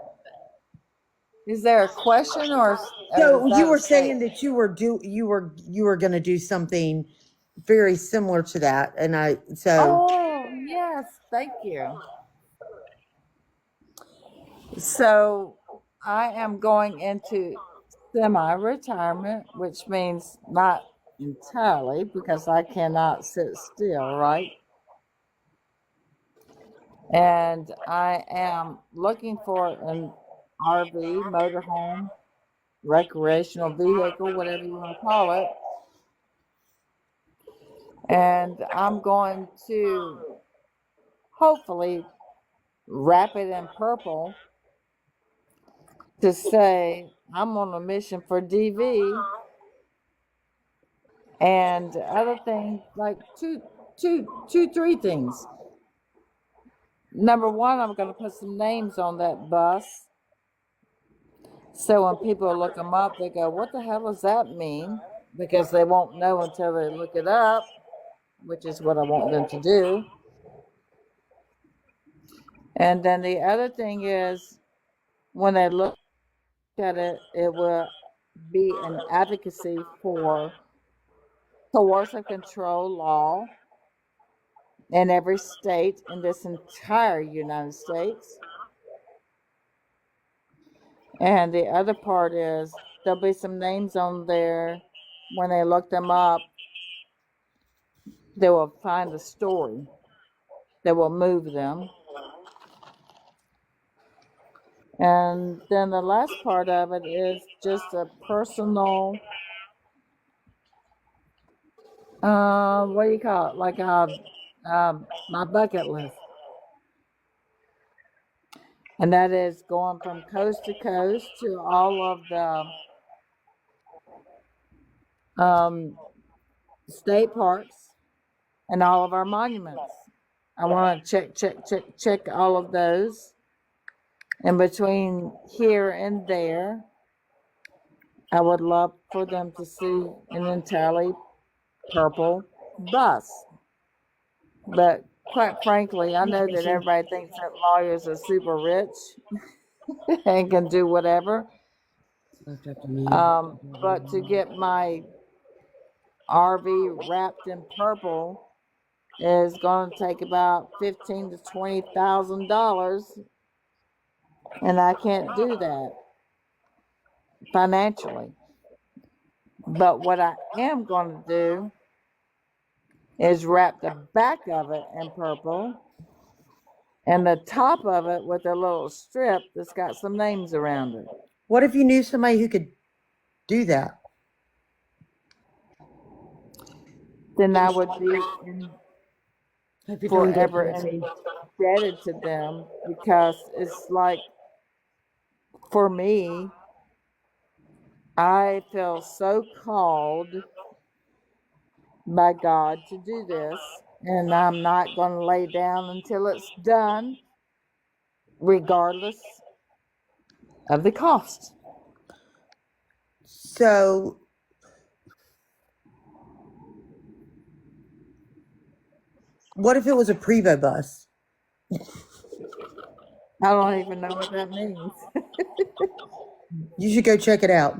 Is there a question or? So you were saying that you were going to do something very similar to that, and Oh yes, thank you. So I am going into semi-retirement, which means not entirely, because I cannot sit still, right? And I am looking for an RV, motorhome, recreational vehicle, whatever you want to call it. And I'm going to hopefully wrap it in purple to say I'm on a mission for DV, and other things, like three things. Number one, I'm going to put some names on that bus, so when people look them up, they go, what the hell does that mean? Because they won't know until they look it up, which is what I want them to do. And then the other thing is, when they look at it, it will be an advocacy for coercive control law in every state in this entire United States. And the other part is, there'll be some names on there. When they look them up, they will find a story that will move them. And then the last part of it is just a personal, what do you call it? Like my bucket list. And that is going from coast to coast to all of the state parks and all of our monuments. I want to check all of those. And between here and there, I would love for them to see an entirely purple bus. But quite frankly, I know that everybody thinks that lawyers are super rich and can do whatever. But to get my RV wrapped in purple is going to take about $15,000 to $20,000, and I can't do that financially. But what I am going to do is wrap the back of it in purple and the top of it with a little strip that's got some names around it. What if you knew somebody who could do that? Then I would be forever indebted to them, because it's like, for me, I feel so called by God to do this, and I'm not going to lay down until it's done, regardless of the cost. So what if it was a Prevost bus? I don't even know what that means. You should go check it out.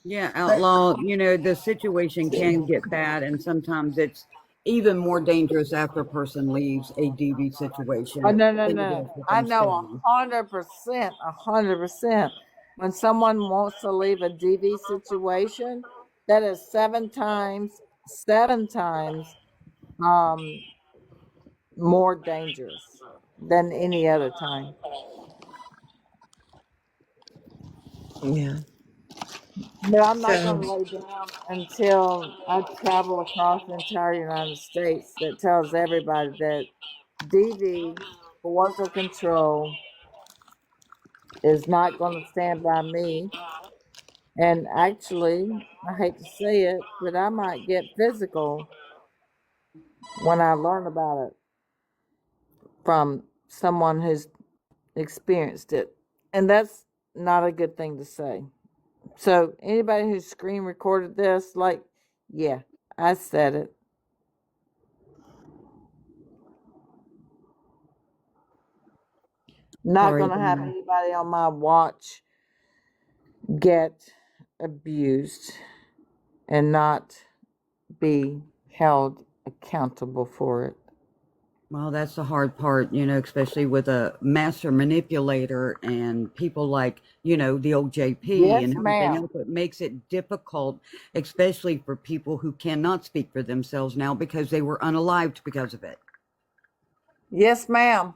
Yeah, outlaw, the situation can get bad, and sometimes it's even more dangerous after a person leaves a DV Oh, situation no, no, than it no. is with I them know staying. 100%, 100%. When someone wants to leave a DV situation, that is seven times um, more dangerous than any other time. Yeah. But I'm not So going to lay down until I travel across the entire United States that tells everybody that DV, coercive control, is not going to stand by me. And actually, I hate to say it, but I might get physical when I learn about it from someone who's experienced it. And that's not a good thing to say. So, anybody who screen recorded this, like, yeah, I said it. Not Sorry, going to have anybody on my watch get abused and not be held accountable for it. well, that's the hard part, especially with a master manipulator and people like, the old JP Yes, and everything ma'am. else. It makes it difficult, especially for people who cannot speak for themselves now because they were unalived because of it. Yes, ma'am.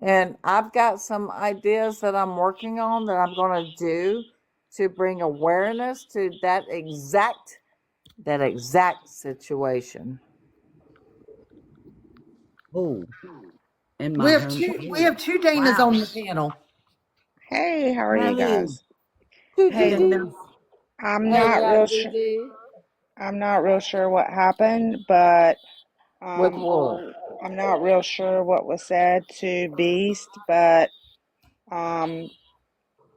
And I've got some ideas that I'm working on that I'm going to do to bring awareness to that exact situation. Oh, in we my have home two we state. have two Danas Wow. on the panel. Hey, how are you Hey, guys? Do I do Hey, didn't do. know. I'm Hey, not real sure. Dee. I'm not real sure what happened, but With um, what? I'm not real sure what was said to Beast, but um,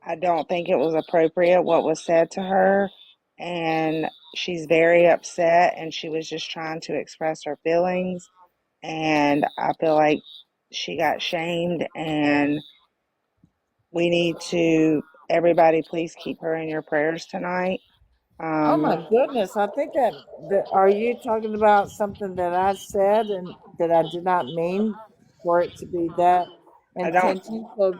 I don't think it was appropriate what was said to her, and she's very upset, and she was just trying to express her feelings, and I feel like she got shamed, and we need to, everybody, please keep her in your prayers tonight. Oh Um, my goodness! I think that are you talking about something that I said and that I did not mean for it to be that I don't, intention? So,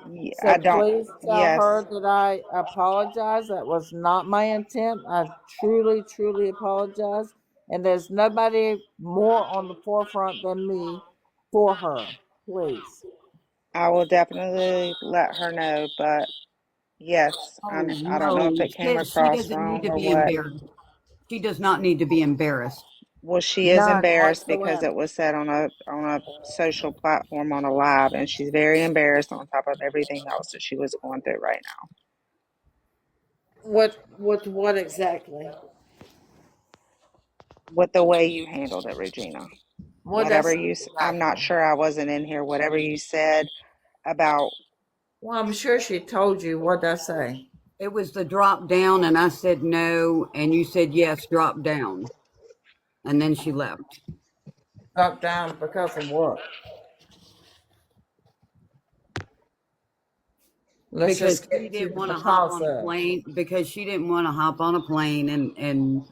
I so don't, please tell yes, her that I apologize. That was not my intent. I truly, truly apologize. And there's nobody more on the forefront than me for her. Please. I will definitely let her know, but yes, Oh, I don't know if no. it came She across doesn't need wrong to or be what. embarrassed. She does not need to be embarrassed. Well, she is None embarrassed because whatsoever. it was said on a social platform on a live, and she's very embarrassed on top of everything else that she was going through right now What exactly? with the way you handled it, Regina. What Whatever that's you, I'm not exactly. sure, I wasn't in here. Whatever you said about, Well, I'm sure she told you what I say. It was the drop down, and I said no, and you said yes, drop down. And then she left Knocked down because of what? Let's because just she get to didn't the want to hop because on a of. plane because she didn't want to hop on a plane and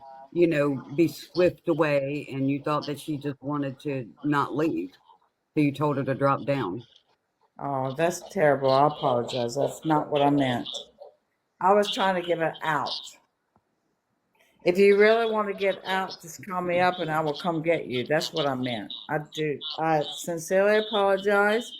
be swift away, and you thought that she just wanted to not leave, so you told her to drop down. Oh, that's terrible. I apologize. That's not what I meant. I was trying to get it out. If you really want to get out, just call me up and I will come get you. That's what I meant. I do. I sincerely apologize.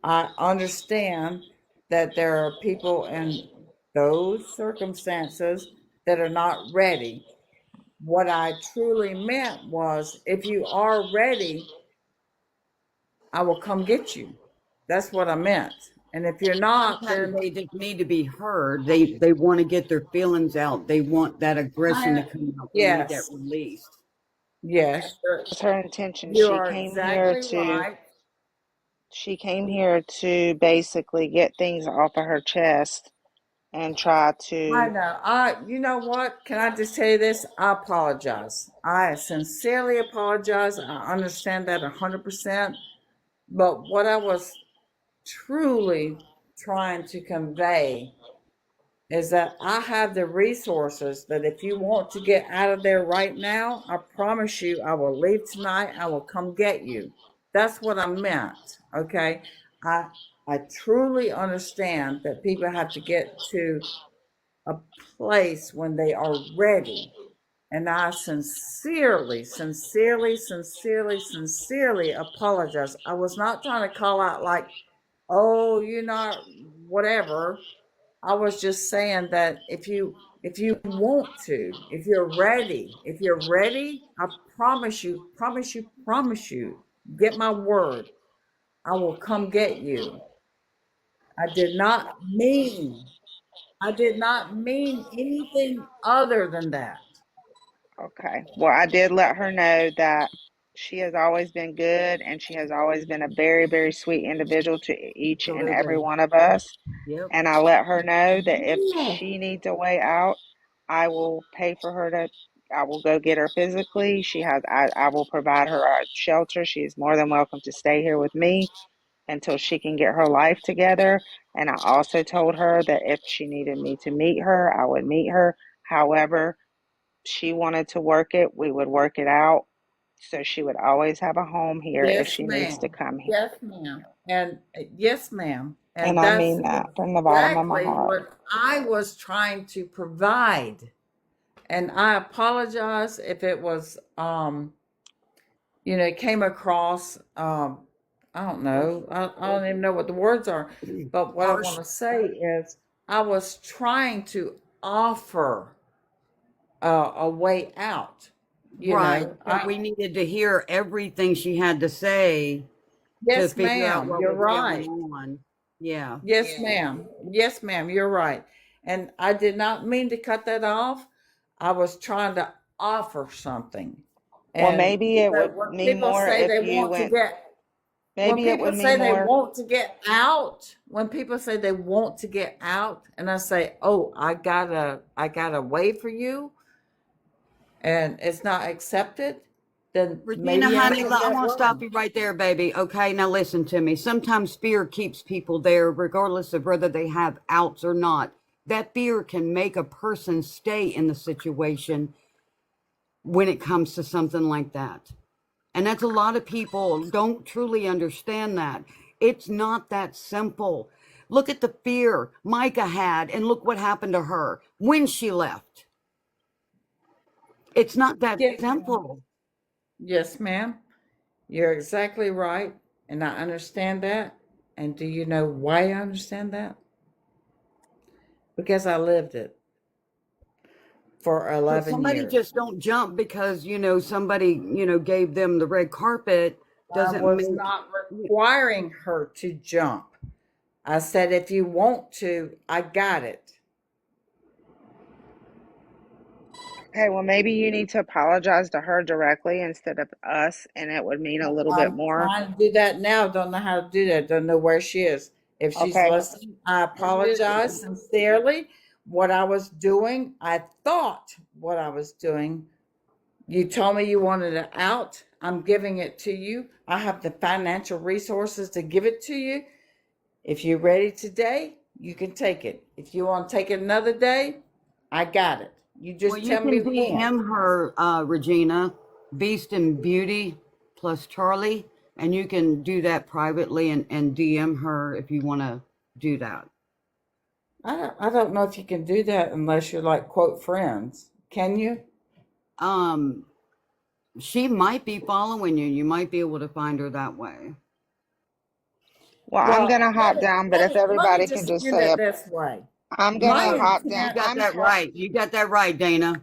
I understand that there are people in those circumstances that are not ready. What I truly meant was if you are ready, I will come get you. That's what I meant. And if you're not, Sometimes then they just need to be heard. They want to get their feelings out. They want that aggression to I, come out. They want to get yes, released. yes, was her intention. you are exactly right. She came here to basically get things off of her chest and try I to, know. You know what? Can I just tell you this? I apologize. I sincerely apologize. I understand that 100%. But what I was truly trying to convey is that I have the resources that if you want to get out of there right now, I promise you I will leave tonight. I will come get you. That's what I meant. Okay. I I truly understand that people have to get to a place when they are ready. And I sincerely, sincerely, sincerely, sincerely apologize. I was not trying to call out like, oh, you're not whatever. I was just saying that if you want to, if you're ready, I promise you, promise you, promise you, get my word, I will come get you. I did not mean I did not mean anything other than that. Okay. Well, I did let her know that she has always been good and she has always been a very, very sweet individual to each and every Absolutely. one of us. Yep. And I let her know that if Yeah. she needs a way out, I will pay for her to, I will go get her physically. I will provide her a shelter. She is more than welcome to stay here with me until she can get her life together. And I also told her that if she needed me to meet her, I would meet her. However, she wanted to work it, we would work it out. So she would always have a home here if Yes, she needs to ma'am. come here. Yes, ma'am. And yes, ma'am. And And I that's mean that from the bottom of my exactly heart. what I was trying to provide. And I apologize if it was it came across I don't know. I don't even know what the words are. But what I want Harsh. to say is I was trying to offer a way out. You Right. know, But we needed to hear everything she had to say to yes, figure out ma'am, what you're was going right. on. Yeah. Yes, ma'am. Yes, ma'am. You're right. And I did not mean to cut that off. I was trying to offer something. Well, And maybe it would when mean people more say if they you want to went, get when maybe it people would mean say they more. want to get out, when people say they want to get out, and I say, "Oh, I got a way for you," and it's not accepted, then Regina, maybe I honey, can I'm get going to stop one. you right there, baby. Okay, now listen to me. Sometimes fear keeps people there, regardless of whether they have outs or not. That fear can make a person stay in the situation when it comes to something like that. And that's a lot of people don't truly understand that. It's not that simple. Look at the fear Micah had, and look what happened to her when she left. It's not that Yes, ma'am. simple. Yes, ma'am. You're exactly right, and I understand that. And do you know why I understand that? Because I lived it for So 11 somebody years. just don't jump because, somebody, gave them the red carpet I doesn't was make. not requiring her to jump. I said, if you want to, I got it. Okay, well, maybe you need to apologize to her directly instead of us, and it would mean a little bit I'm more. trying to do that now. Don't know how to do that. Don't know where she is. If she's Okay. listening, I apologize sincerely. What I was doing, I thought what I was doing. You told me you wanted it out. I'm giving it to you. I have the financial resources to give it to you. If you're ready today, you can take it. If you want to take it another day, I got it. You Well, just you tell me can when. DM her, Regina, Beast and Beauty plus Charlie, and you can do that privately and DM her if you want to do that. I don't know if you can do that unless you're like quote friends. Can you? Um, she might be following you. You might be able to find her that way. Well, I'm Well, gonna hop down, but if let me everybody can just just end say it a, this way. I'm My gonna hop You down. intent, got that right. You got that right, Dana.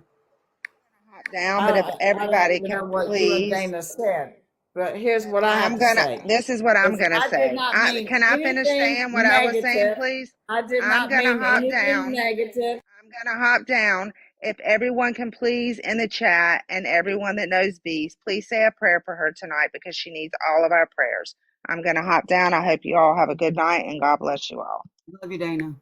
Hop down, but if I don't everybody even know can what you and please, Dana said, but here's what I have to say. this is what I'm Is gonna I did say. not mean Can I finish anything saying what I was saying, negative. please? I did I'm not gonna mean hop anything down. negative. I'm gonna hop down. If everyone can please in the chat and everyone that knows Beast, please say a prayer for her tonight because she needs all of our prayers. I'm gonna hop down. I hope you all have a good night and God bless you all. Love you, Dana.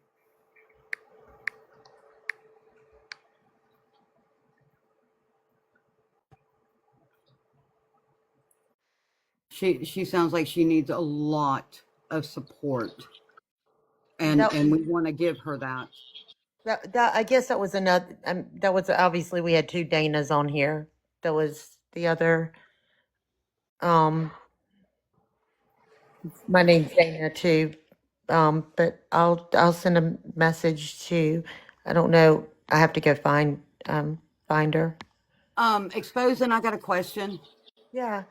She sounds like she needs a lot of support, No, and we want to give her that. I guess that was another. That was obviously we had two Danas on here. That was the other. My name's Dana too. But I'll send a message to. I don't know. I have to go find her. Exposing, I got a question. Yeah.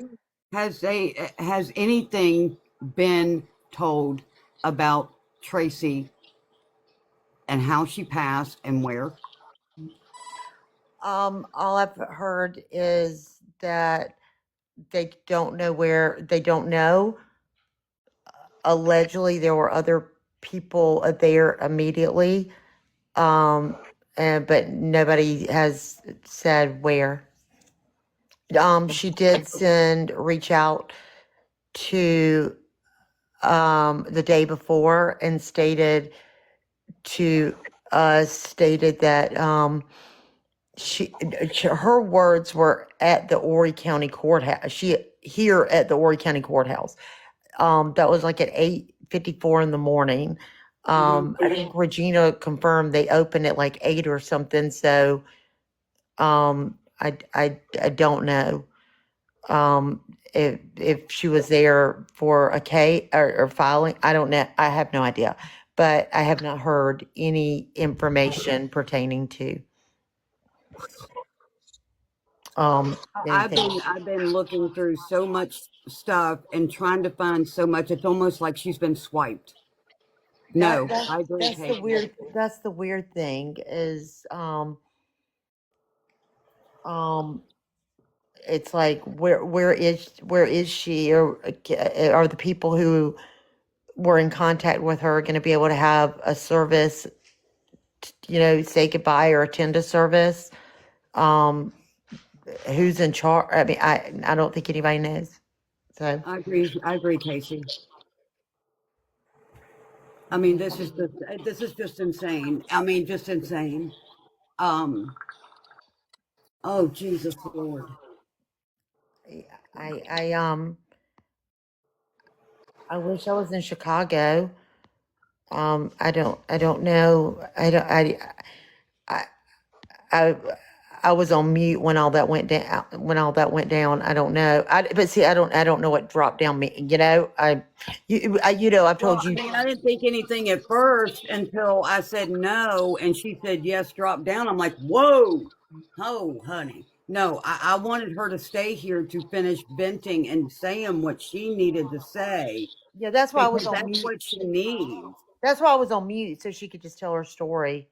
Has anything been told about Tracy and how she passed and where? All I've heard is that they don't know where. They don't know. Allegedly, there were other people there immediately. But nobody has said where. She did reach out to the day before and stated that her words were at the Horry County Courthouse. Here at the Horry County Courthouse. That was like at 8:54 in the morning. I think Regina confirmed they opened at like 8 or something. So I don't know if she was there for a case or filing. I don't know. I have no idea. But I have not heard any information pertaining to anything. I've been looking through so much stuff and trying to find so much. It's almost like she's been swiped. No, I agree, That's the Casey. weird. That's the weird thing is it's like where is she, or are the people who were in contact with her going to be able to have a service, say goodbye or attend a service? Who's in charge? I mean, I don't think anybody knows. So I agree, Casey. I mean, this is just insane. I mean, just insane. Um, oh Jesus Lord. I I wish I was in Chicago. I don't know. I, I, I was on mute when all that went down. When all that went down, I don't know. But see, I don't know what dropped down me. I've Well, told I you. mean, I didn't think anything at first until I said no, and she said yes, drop down. I'm like, whoa, oh, honey. No, I wanted her to stay here to finish venting and saying what she needed to say Yeah, that's why I was because on that's mute. what she needs. That's why I was on mute so she could just tell her story.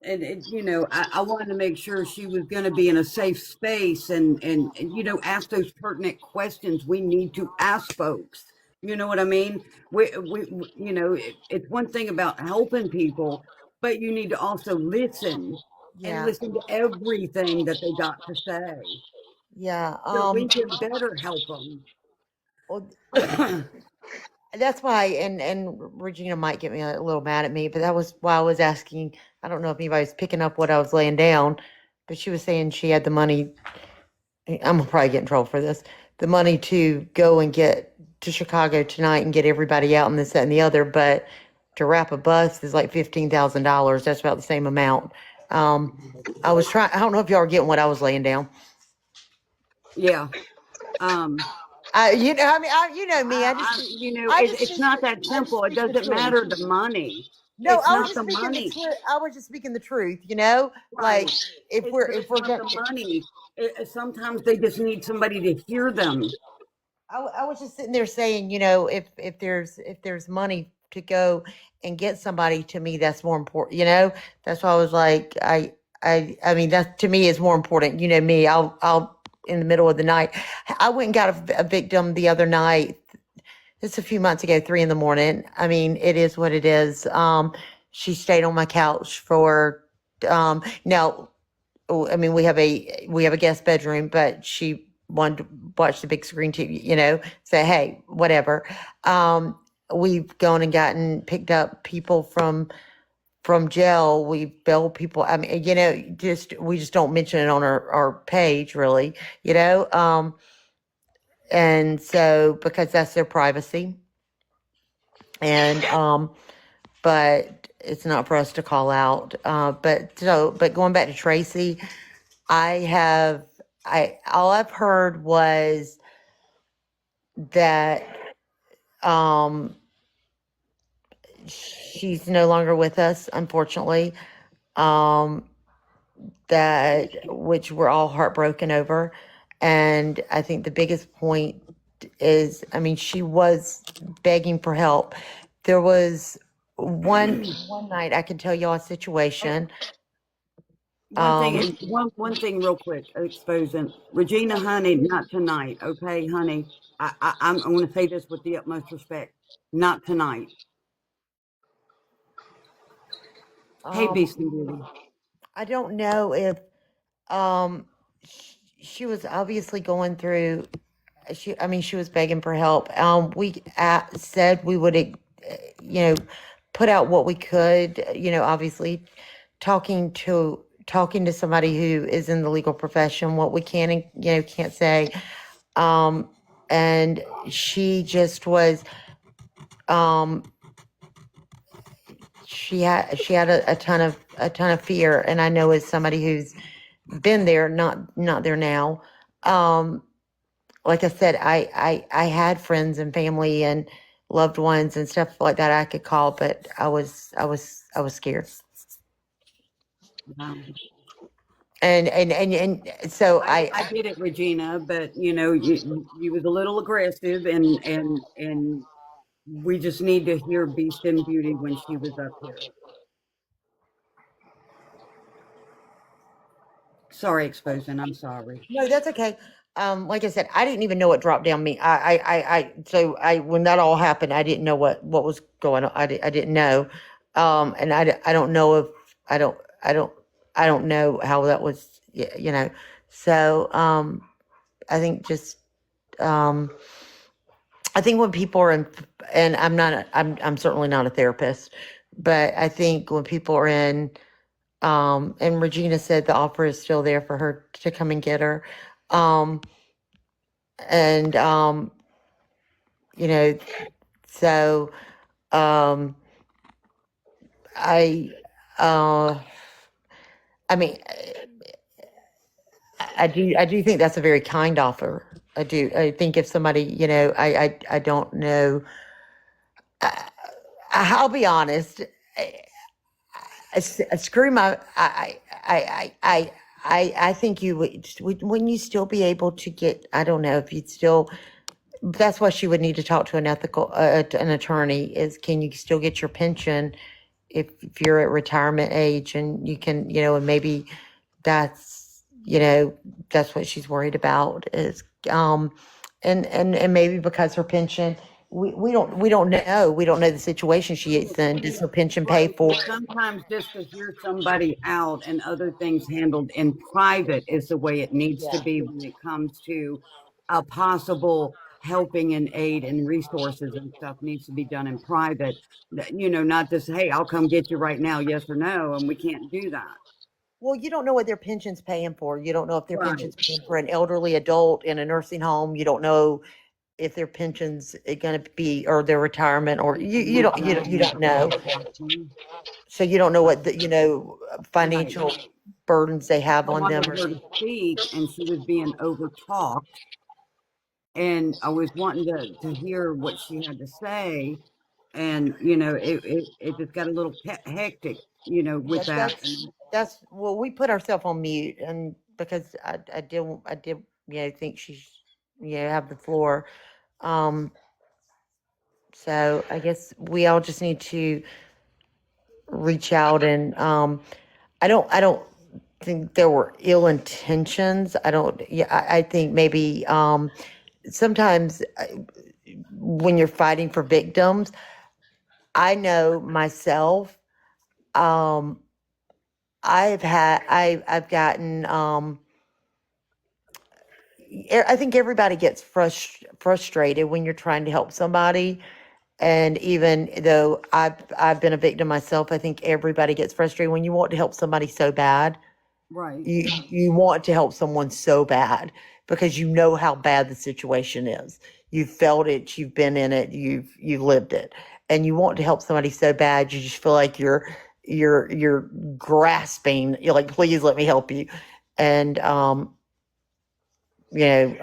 And I wanted to make sure she was going to be in a safe space and ask those pertinent questions we need to ask folks. You know what I mean? It's one thing about helping people, but you need to also listen and Yeah, listen to everything that they got to say yeah. so we can better help Well, them. that's why, and Regina might get me a little mad at me, but that was why I was asking. I don't know if anybody's picking up what I was laying down, but she was saying she had the money. I'm gonna probably get in trouble for this. The money to go and get to Chicago tonight and get everybody out and this, that, and the other, but to wrap a bus is like $15,000. That's about the same amount. I was trying. I don't know if y'all are getting what I was laying down. Yeah. Um, I mean, you know me. it's not that I just simple. It speak the doesn't truth. matter the money. No, It's I was not just the speaking the money. truth. I was just speaking the truth. You know, like Right. But if it's we're not going, the money. Sometimes they just need somebody to hear them. I was just sitting there saying, if there's money to go and get somebody, to me that's more important. That's why I was like, I mean that to me is more important. You know me. I'll in the middle of the night. I went and got a victim the other night. It's a few months ago, 3 in the morning. I mean, it is what it is. She stayed on my couch for now. I mean, we have a guest bedroom, but she wanted to watch the big screen TV. Say, hey, whatever. We've gone and gotten picked up people from jail. We bail people. I mean, we just don't mention it on our page, really. And so because that's their privacy. And but it's not for us to call out. But going back to Tracy, all I've heard was that she's no longer with us, unfortunately. That which we're all heartbroken over. And I think the biggest point is, I mean, she was begging for help. There was one night I can tell y'all a situation. One thing, and one thing, real quick, exposing Regina, honey, not tonight, okay, honey. I want to say this with the utmost respect. Not tonight. Hey, Beast and Beauty. I don't know if um she was obviously going through. She was begging for help. We said we would, put out what we could. Obviously, talking to somebody who is in the legal profession, what we can and can't say. And she just was. She had a ton of fear, and I know as somebody who's been there, not there now. Like I said, I had friends and family and loved ones and stuff like that I could call, but I was scared. Wow. And so I get it, Regina, but you was a little aggressive, and we just need to hear Beast and Beauty when she was up here. Sorry, exposing. I'm sorry. No, that's okay. Like I said, I didn't even know what dropped down me. So when that all happened, I didn't know what was going on. I didn't know. And I don't know if, I don't know how that was, so, I think just, I think when people are in, and I'm certainly not a therapist, but I think when people are in, and Regina said the offer is still there for her to come and get her. And so I I mean I do think that's a very kind offer. I think if somebody, I don't know. I'll be honest. Screw my. I think you wouldn't you still be able to get. I don't know if you'd still. That's why she would need to talk to an attorney. Is can you still get your pension if you're at retirement age, and you can, and maybe that's that's what she's worried about is and maybe because her pension. We don't know the situation she is in. Does her pension pay Right. for? Sometimes just to hear somebody out and other things handled in private is the way it needs to be when it comes to a possible helping and aid and resources and stuff needs to be done in private. Not just, hey, I'll come get you right now, yes or no, and we can't do that. Well, you don't know what their pension's paying for. You don't know if their Right. pension's paying for an elderly adult in a nursing home. You don't know if their pension's going to be, or their retirement, or you don't know. So you don't know what the, financial burdens they have I on them. wanted her to speak, and she was being over talked, and I was wanting to hear what she had to say, and it just got a little hectic, with that. That's well, we put ourselves on mute, and because I did, think she have the floor. So I guess we all just need to reach out and I don't think there were ill intentions. I think maybe sometimes when you're fighting for victims, I know myself, I've gotten I think everybody gets frustrated when you're trying to help somebody. And even though I've been a victim myself, I think everybody gets frustrated when you want to help somebody so bad. Right. You want to help someone so bad because you know how bad the situation is. You've felt it, you've been in it, you've lived it. and you want to help somebody so bad, you just feel like you're grasping. You're like, please let me help you. And you know,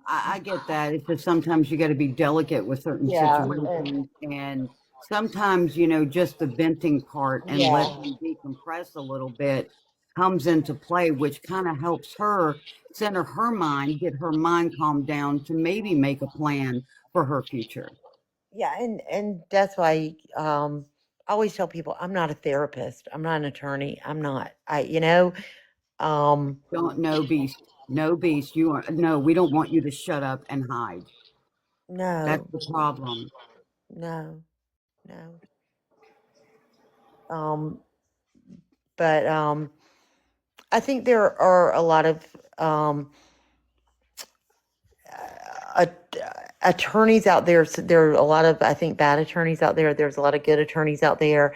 I get that. It's just sometimes you got to be delicate with certain yeah, situations. And sometimes, just the venting part and yeah. letting decompress a little bit comes into play, which kind of helps her center her mind, get her mind calmed down to maybe make a plan for her future. Yeah, and that's why I always tell people I'm not a therapist. I'm not an attorney. I'm not. Um Don't, no, Beast. No, Beast. You are, no, we don't want you to shut up and hide. That's no, the problem. no, no. Um but I think there are a lot of uh, attorneys out there. So there are a lot of, I think, bad attorneys out there. There's a lot of good attorneys out there,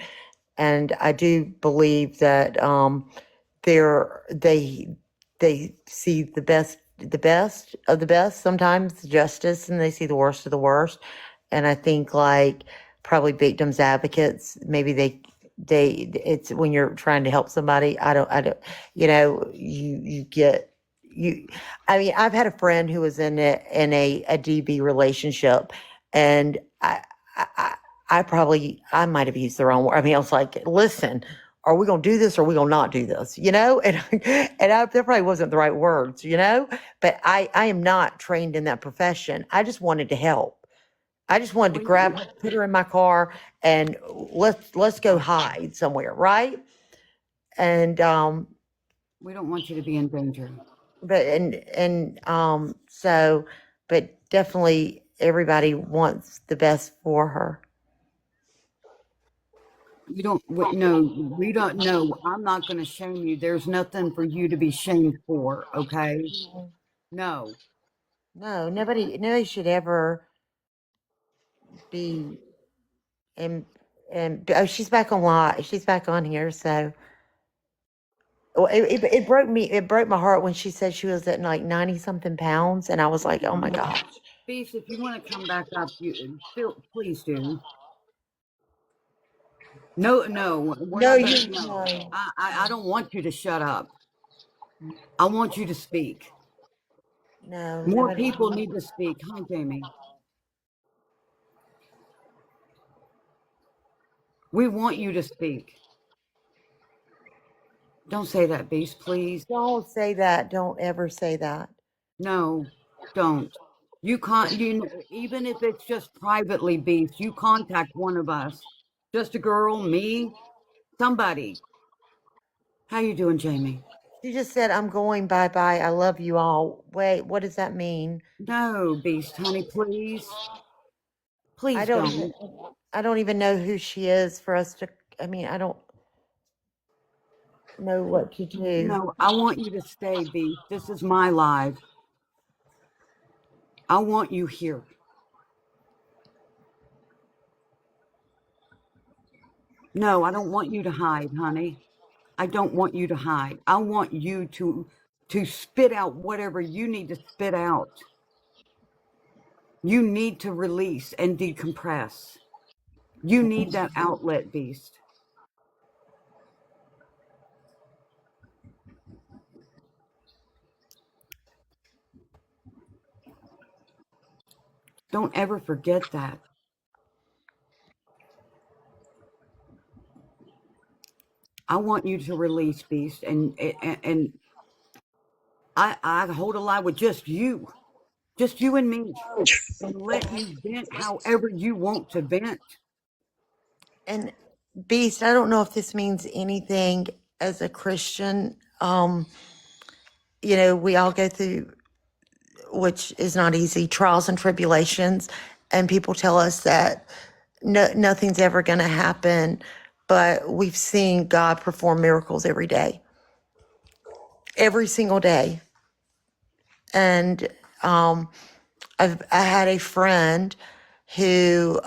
and I do believe that they're they see the best of the best, sometimes justice, and they see the worst of the worst. And I think, like, probably victims advocates, maybe they it's when you're trying to help somebody. I don't you get you I mean, I've had a friend who was in a DB relationship, and I I, I might have used the wrong word. I mean, I was like, listen, are we going to do this or are we going to not do this? That probably wasn't the right words, but I am not trained in that profession. I just wanted to help. I just wanted to We, grab her, put her in my car, and let's go hide somewhere, right? And we don't want you to be in danger. so, but definitely everybody wants the best for her. You don't, no, we don't know. I'm not going to shame you. There's nothing for you to be shamed for. Okay. No, No, nobody should ever be. And she's back on live. She's back on here. So well, it broke me. It broke my heart when she said she was at like 90 something pounds, and I was like, oh my gosh. Beast, if you want to come back up, please do. No, no, we're No, not going to, you no. no, I don't want you to shut up. I want you to speak. no, More nobody. people need to speak. Hi, Jamie. We want you to speak. Don't say that, Beast, please. Don't say that. Don't ever say that. No, don't. You can't, even if it's just privately, Beast, you contact one of us. Just a girl, me, somebody. How you doing, Jamie? She just said, I'm going, bye bye. I love you all. Wait, what does that mean? No, Beast, honey, please. I Please don't even don't. I don't even know who she is for us to. I mean, I don't know what to do. No, I want you to stay, Beast. This is my life. I want you here. No, I don't want you to hide, honey. I don't want you to hide. I want you to spit out whatever you need to spit out. You need to release and decompress. You need that outlet, Beast. Don't ever forget that. I want you to release, Beast, and I hold a lie with just you and me, and let you vent however you want to vent. And Beast, I don't know if this means anything as a Christian. We all go through, which is not easy, trials and tribulations, and people tell us that nothing's ever going to happen, but we've seen God perform miracles every single day. And I had a friend who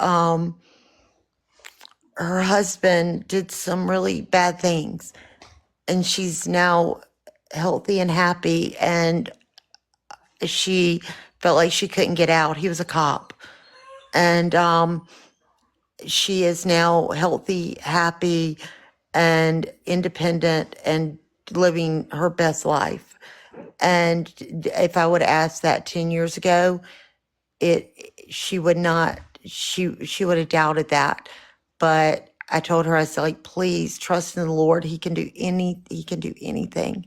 her husband did some really bad things, and she's now healthy and happy, and she felt like she couldn't get out. He was a cop, and she is now healthy, happy, and independent and living her best life. And if I would have asked that 10 years ago, she would not, she would have doubted that. But I told her, I said, like, please trust in the Lord. He can do anything.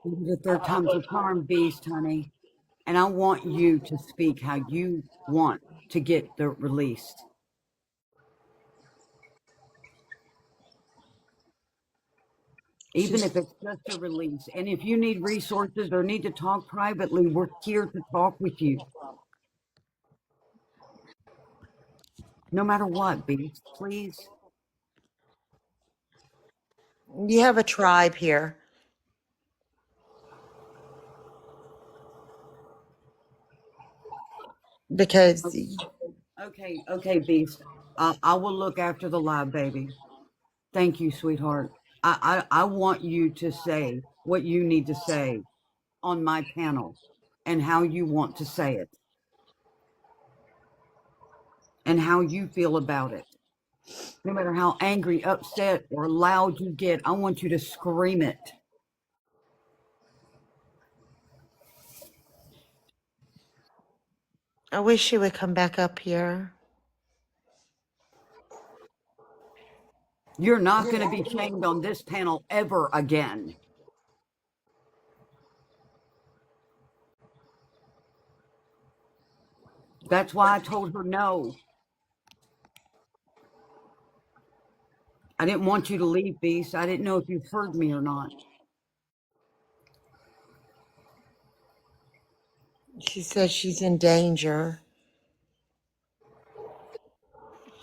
The third time's a charm, Beast, honey. And I want you to speak how you want to get the released. Even She's if it's just a release. And if you need resources or need to talk privately, we're here to talk with you. No matter what, Beast, please. You have a tribe here because Okay, Beast. I will look after the lab, baby. Thank you, sweetheart. I want you to say what you need to say on my panel and how you want to say it and how you feel about it. No matter how angry, upset, or loud you get, I want you to scream it. I wish she would come back up here. You're not going to be shamed on this panel ever again. That's why I told her no. I didn't want you to leave, Beast. I didn't know if you heard me or not. She says she's in danger.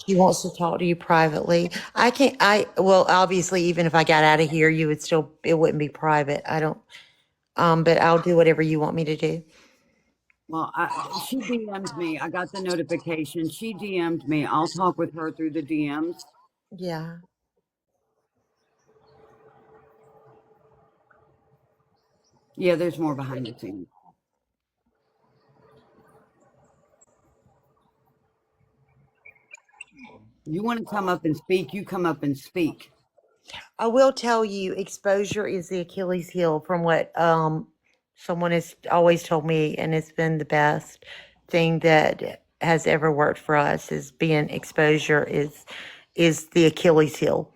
She wants to talk to you privately. Well, obviously, even if I got out of here, it wouldn't be private. I don't, but I'll do whatever you want me to do. Well, she DM'd me. I got the notification. She DM'd me. I'll talk with her through the DMs. Yeah. Yeah, there's more behind the scenes. You want to come up and speak, you come up and speak. I will tell you, exposure is the Achilles heel from what someone has always told me, and it's been the best thing that has ever worked for us is being exposure is the Achilles heel.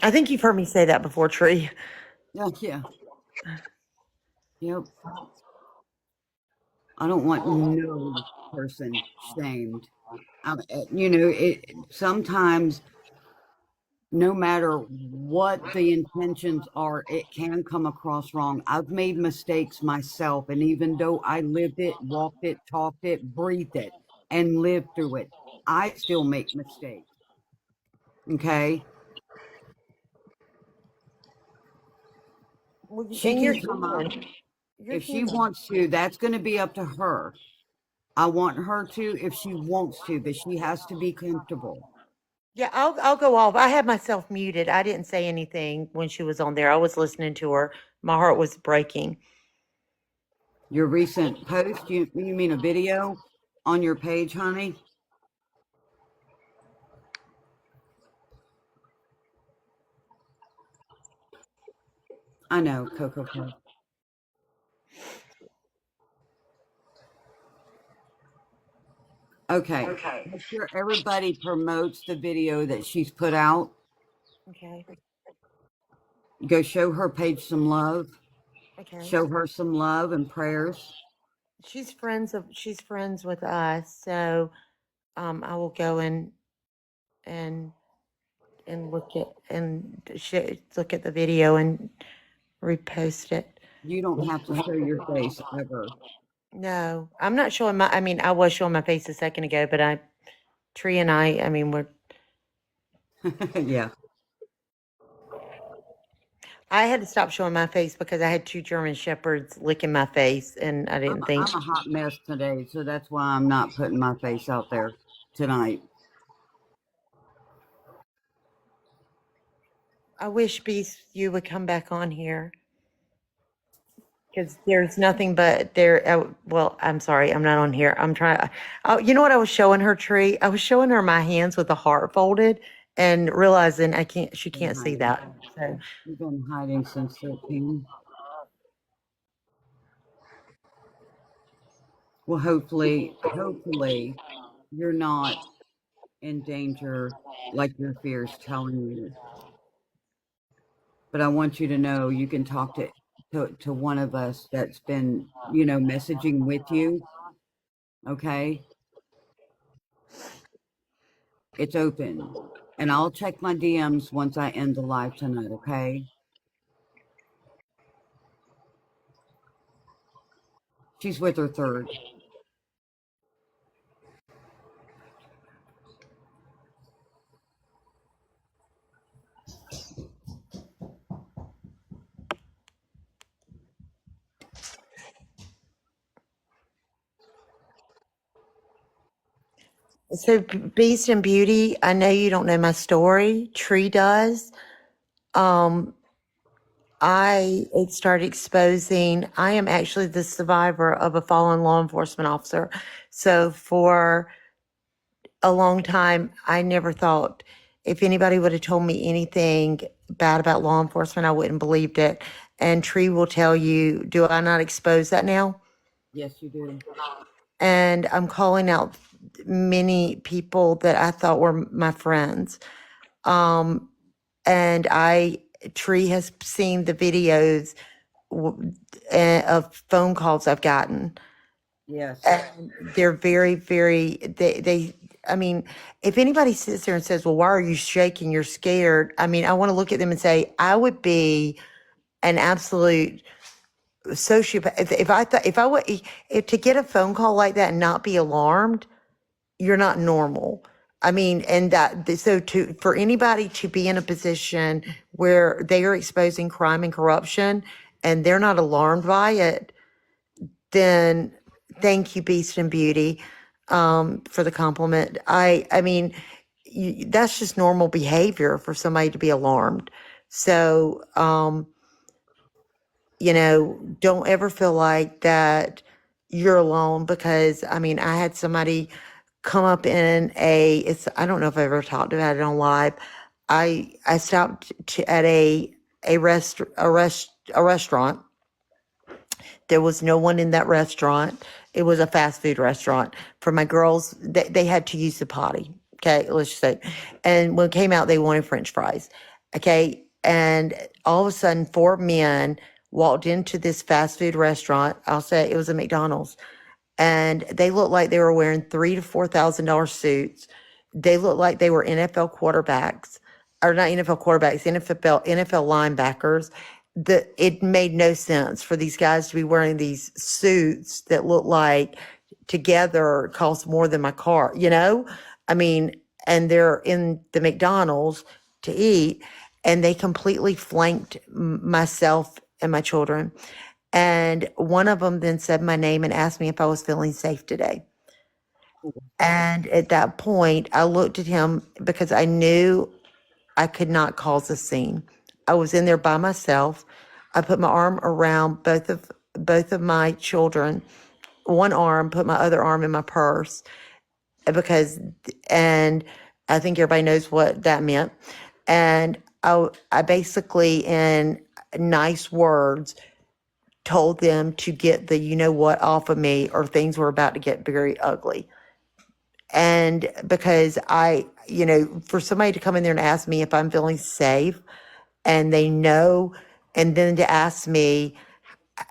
I think you've heard me say that before, Tree. Yeah. Yep. I don't want no person shamed. Sometimes no matter what the intentions are, it can come across wrong. I've made mistakes myself, and even though I lived it, walked it, talked it, breathed it, and lived through it, I still make mistakes. Okay? She And you're can come up human. You're if she human. wants to. That's going to be up to her. I want her to if she wants to, but she has to be comfortable. Yeah, I'll go off. I had myself muted. I didn't say anything when she was on there. I was listening to her. My heart was breaking. Your recent post, you mean a video on your page, honey? I know, Coco Puff. Okay. Make sure everybody promotes the video that she's put out. Okay. Go show her page some love. Okay. Show her some love and prayers. She's friends with us, so I will go and look look at the video and repost it. You don't have to show your face ever. No, I'm not showing my. I mean, I was showing my face a second ago, but Tree and I mean, Yeah. I had to stop showing my face because I had two German shepherds licking my face, and I didn't think. I'm a hot mess today, so that's why I'm not putting my face out there tonight. I wish Beast you would come back on here. because there's nothing but there. Well, I'm sorry, I'm not on here. I'm trying. Oh, you know what? I was showing her tree. I was showing her my hands with the heart folded, and realizing I can't. She Been can't see hiding. that. So You've been hiding since 13. Well, hopefully you're not in danger like your fear's telling you. But I want you to know you can talk to one of us that's been, messaging with you. Okay, it's open, and I'll check my DMs once I end the live tonight. Okay, she's with her third. Beast and Beauty. I know you don't know my story. Tree does. Um, I started exposing. I am actually the survivor of a fallen law enforcement officer. So for a long time, I never thought if anybody would have told me anything bad about law enforcement, I wouldn't believed it. And Tree will tell you, do I not expose that now? Yes, you do. And I'm calling out many people that I thought were my friends. And Tree has seen the videos of phone calls I've gotten. Yes. And they're very, very, I mean, if anybody sits there and says, well, why are you shaking? You're scared. I mean, I want to look at them and say, I would be an absolute sociopath. If I thought, if to get a phone call like that and not be alarmed, you're not normal. I mean, and so for anybody to be in a position where they are exposing crime and corruption and they're not alarmed by it, then thank you, Beast and Beauty, for the compliment. I mean, that's just normal behavior for somebody to be alarmed. So, don't ever feel like that you're alone, because I mean, I had somebody come up in I don't know if I ever talked about it on live. I stopped at a restaurant. There was no one in that restaurant. It was a fast food restaurant. For my girls, they had to use the potty. Okay, let's just say. And when it came out, they wanted French fries. Okay. And all of a sudden, four men walked into this fast food restaurant. I'll say it was a McDonald's, and they looked like they were wearing $3,000 to $4,000 suits. They looked like they were NFL quarterbacks, or not NFL quarterbacks, NFL linebackers. It made no sense for these guys to be wearing these suits that look like together cost more than my car, I mean, and they're in the McDonald's to eat, and they completely flanked myself and my children. And one of them then said my name and asked me if I was feeling safe today. And at that point, I looked at him because I knew I could not cause a scene. I was in there by myself. I put my arm around both of my children, one arm, put my other arm in my purse, because, and I think everybody knows what that meant. And I basically, in nice words, told them to get the what off of me, or things were about to get very ugly. And because for somebody to come in there and ask me if I'm feeling safe, and they know, and then to ask me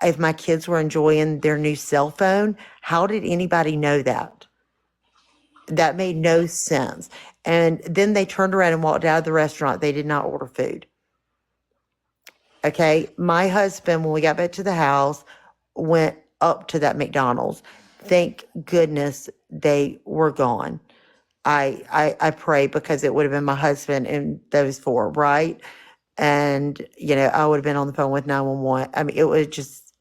if my kids were enjoying their new cell phone, how did anybody know that? That made no sense. And then they turned around and walked out of the restaurant. They did not order food. Okay. My husband, when we got back to the house, went up to that McDonald's. Thank goodness they were gone. I pray, because it would have been my husband and those four, right? And I would have been on the phone with 911. I mean, it was just,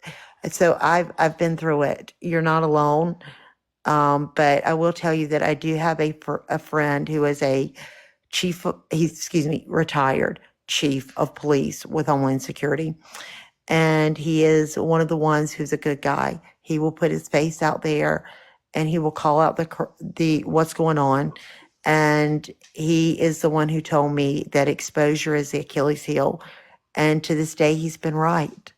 so I've been through it. You're not alone. But I will tell you that I do have a friend who is a retired chief of police with Homeland Security. and he is one of the ones who's a good guy. He will put his face out there, and he will call out the what's going on. And he is the one who told me that exposure is the Achilles heel. And to this day, he's been right.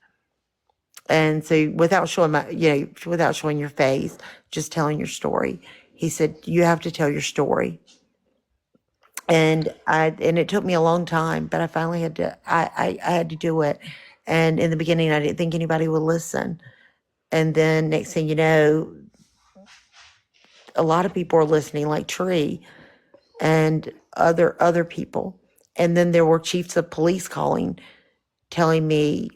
And so, without showing without showing your face, just telling your story, he said you have to tell your story. And it took me a long time, but I finally had to. I had to do it. And in the beginning, I didn't think anybody would listen. And then next thing you know, a lot of people are listening, like Tree and other people. And then there were chiefs of police calling, telling me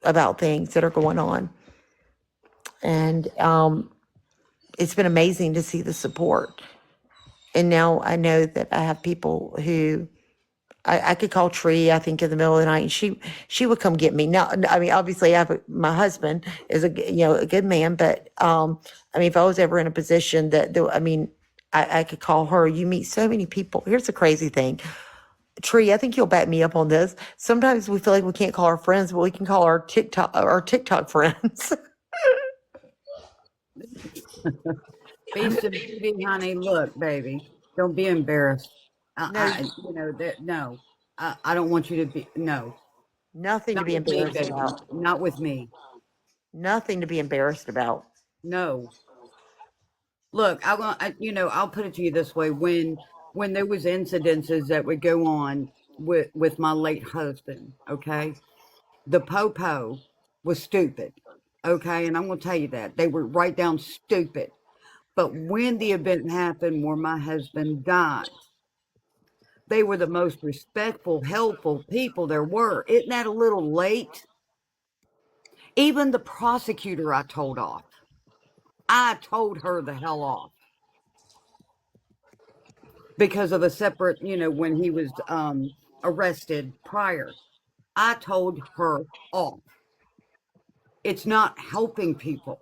about things that are going on. And it's been amazing to see the support. And now I know that I have people who I could call Tree, I think, in the middle of the night, and she would come get me. Now, I mean, obviously, my husband is a good man, but I mean, if I was ever in a position I mean, I could call her. You meet so many people. Here's the crazy thing, Tree. I think you'll back me up on this. Sometimes we feel like we can't call our friends, but we can call our TikTok friends. Beast and beauty, honey. Look, baby, don't be embarrassed. No, That no. I don't want you to be. No, nothing to not be with me, embarrassed baby. about. Not with me. Nothing to be embarrassed about. No. Look, I'll put it to you this way: when there was incidences that would go on with my late husband, okay, the popo was stupid, okay, and I'm going to tell you that they were right down stupid. But when the event happened where my husband died, they were the most respectful, helpful people there were. Isn't that a little late? Even the prosecutor I told off. I told her the hell off because of a separate, when he was arrested prior. I told her off. It's not helping people.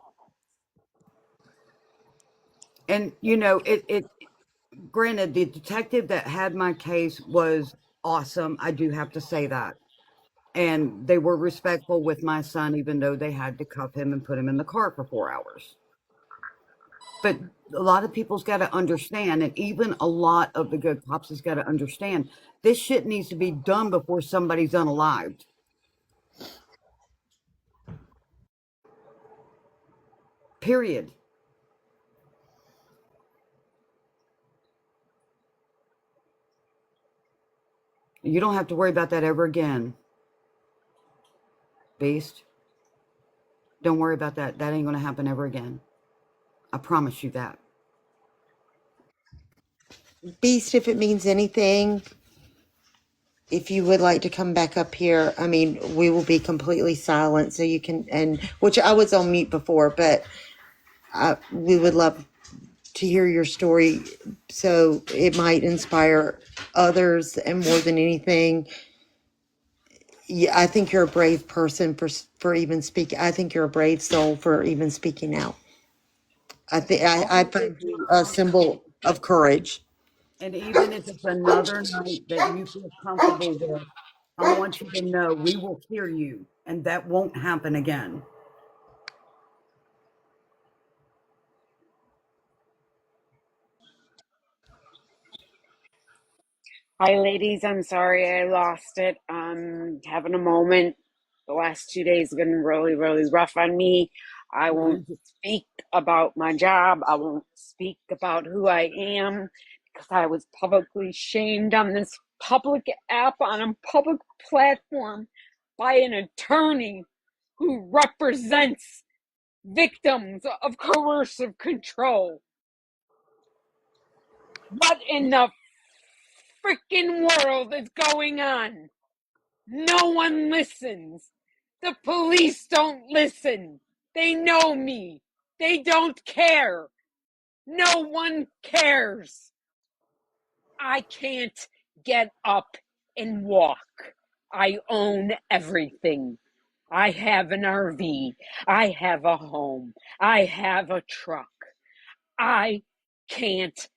And it granted, the detective that had my case was awesome. I do have to say that. And they were respectful with my son, even though they had to cuff him and put him in the car for 4 hours. But a lot of people's got to understand, and even a lot of the good cops has got to understand, this shit needs to be done before somebody's unalived. Period. You don't have to worry about that ever again, Beast. Don't worry about that. That ain't going to happen ever again. I promise you that. Beast, if it means anything, if you would like to come back up here, I mean, we will be completely silent so you can, and which I was on mute before, but we would love to hear your story so it might inspire others. And more than anything, yeah, I think you're a brave person for even speaking. I think you're a brave soul for even speaking out. I think I find you a symbol of courage. And even if it's another night that you feel comfortable with, I want you to know we will hear you, and that won't happen again. Hi, ladies. I'm sorry I lost it. Having a moment. The last 2 days have been really, really rough on me. I won't speak about my job. I won't speak about who I am because I was publicly shamed on this public app on a public platform by an attorney who represents victims of coercive control. What in the freaking world is going on? No one listens. The police don't listen. They know me. They don't care. No one cares. I can't get up and walk. I own everything. I have an RV. I have a home. I have a truck. I can't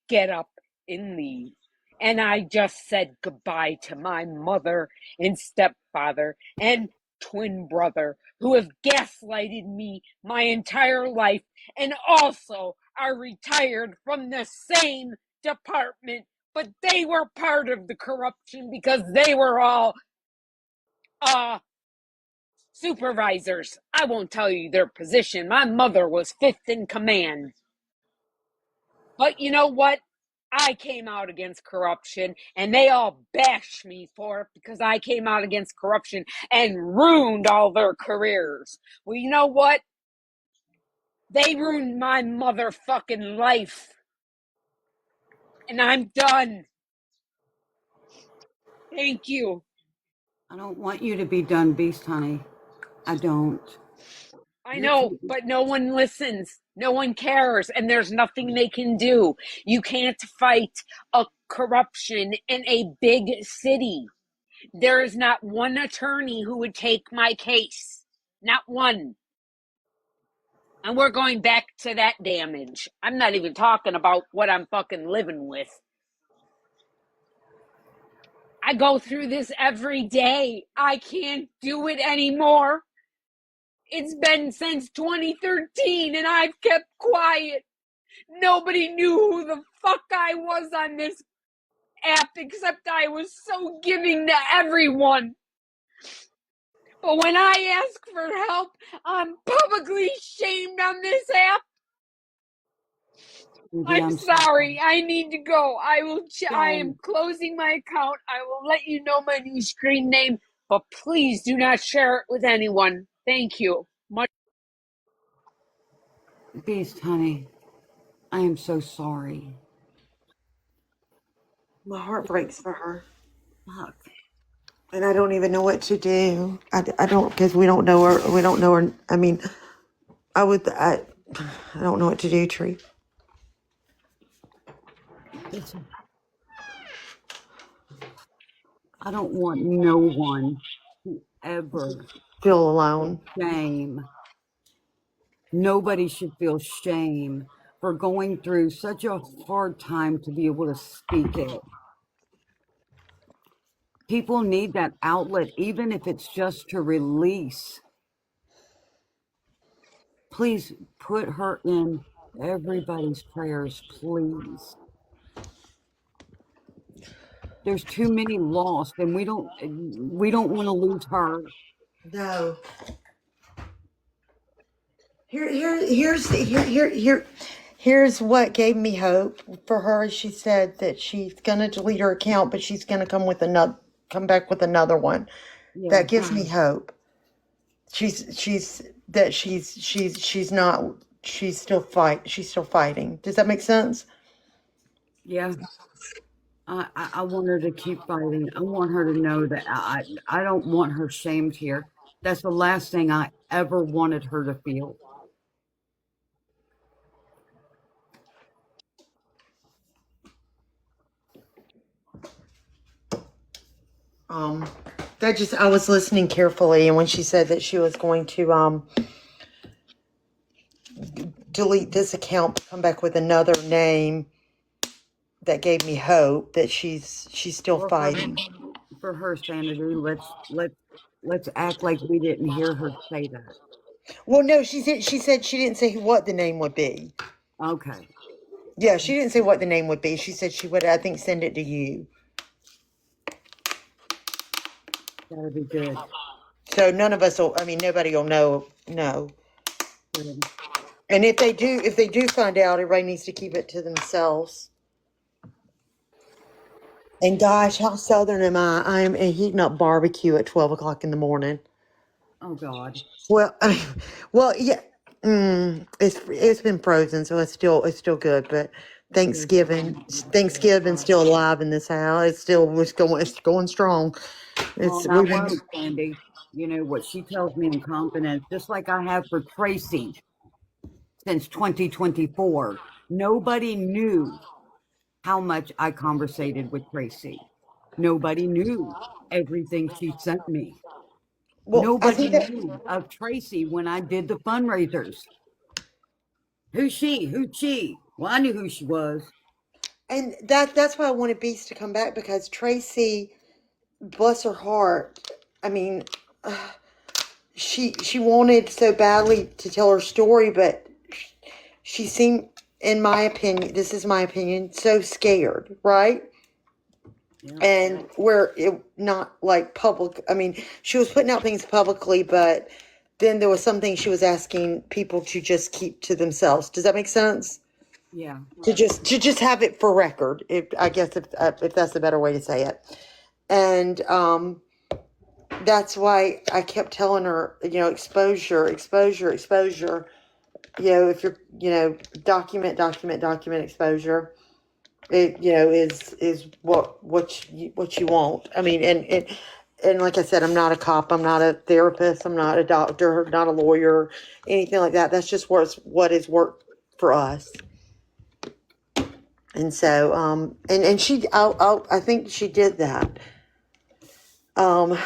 get up and leave. And I just said goodbye to my mother and stepfather and twin brother who have gaslighted me my entire life and also are retired from the same department, but they were part of the corruption because they were all supervisors. I won't tell you their position. My mother was fifth in command. But you know what? I came out against corruption and they all bashed me for it because I came out against corruption and ruined all their careers. Well, you know what? They ruined my motherfucking life. And I'm done. Thank you. I don't want you to be done, Beast Honey. I don't. I You're know, too. but no one listens. No one cares, and there's nothing they can do. You can't fight a corruption in a big city. There is not one attorney who would take my case. Not one. And we're going back to that damage. I'm not even talking about what I'm fucking living with. I go through this every day. I can't do it anymore. It's been since 2013 and I've kept quiet. Nobody knew who the fuck I was on this app except I was so giving to everyone. But when I ask for help, I'm publicly shamed on this app. Cindy, I'm I'm so sorry. I need to go. I am don't. closing my account. I will let you know my new screen name, but please do not share it with anyone. Thank you. Much. Beast Honey, I am so sorry. My heart breaks for her. Fuck. And I don't even know what to do. I don't, because we don't know her. We don't know her. I mean, I don't know what to do, Tree. Listen, I don't want no one to ever Feel feel alone. shame. Nobody should feel shame for going through such a hard time to be able to speak it. People need that outlet, even if it's just to release. Please put her in everybody's prayers, please. There's too many lost, and we don't want to lose her. No. Here's what gave me hope for her. She said that she's gonna delete her account, but she's gonna come back with another one. Yeah, That gives me hope. She's not, she's still fighting. Does that make sense? yeah. I want her to keep fighting. I want her to know that I don't want her shamed here. That's the last thing I ever wanted her to feel. Um, I was listening carefully, and when she said that she was going to delete this account, come back with another name, that gave me hope that she's still Well, fighting. for her sanity, let's act like we didn't hear her say that. Well, no, she said she didn't say what the name would be. Okay, Yeah, she didn't say what the name would be. She said she would, I think, send it to you. that'll be good. So none of us will. I mean, nobody will know. No. Good. And if they do find out, everybody needs to keep it to themselves. And gosh, how southern am I? I am heating up barbecue at 12 o'clock in the morning. Oh God. Well, well, yeah. It's been frozen, so it's still good. But Good. Thanksgiving's still alive in this house. It's going strong. Well, It's now we've been wait, Sandy. You know what she tells me in confidence, just like I have for Tracy since 2024. Nobody knew how much I conversated with Tracy. Nobody knew everything she sent me. well. I Nobody think that, knew of Tracy when I did the fundraisers. Who's she? Who's she? Well, I knew who she was. and that's why I wanted Beast to come back, because Tracy, bless her heart. I mean, she wanted so badly to tell her story, but she seemed, in my opinion, this is my opinion, so scared, right? Yeah. And where it not like public. I mean, she was putting out things publicly, but then there was something she was asking people to just keep to themselves. Does that make sense? Yeah. To just have it for record. If I guess if that's the better way to say it. And that's why I kept telling her, exposure, exposure, exposure. If you're, document, document, document exposure. It, is what you want. I mean, and like I said, I'm not a cop. I'm not a therapist. I'm not a doctor. Not a lawyer. Anything like that. That's just what has worked for us. And so, and she, I think she did that. And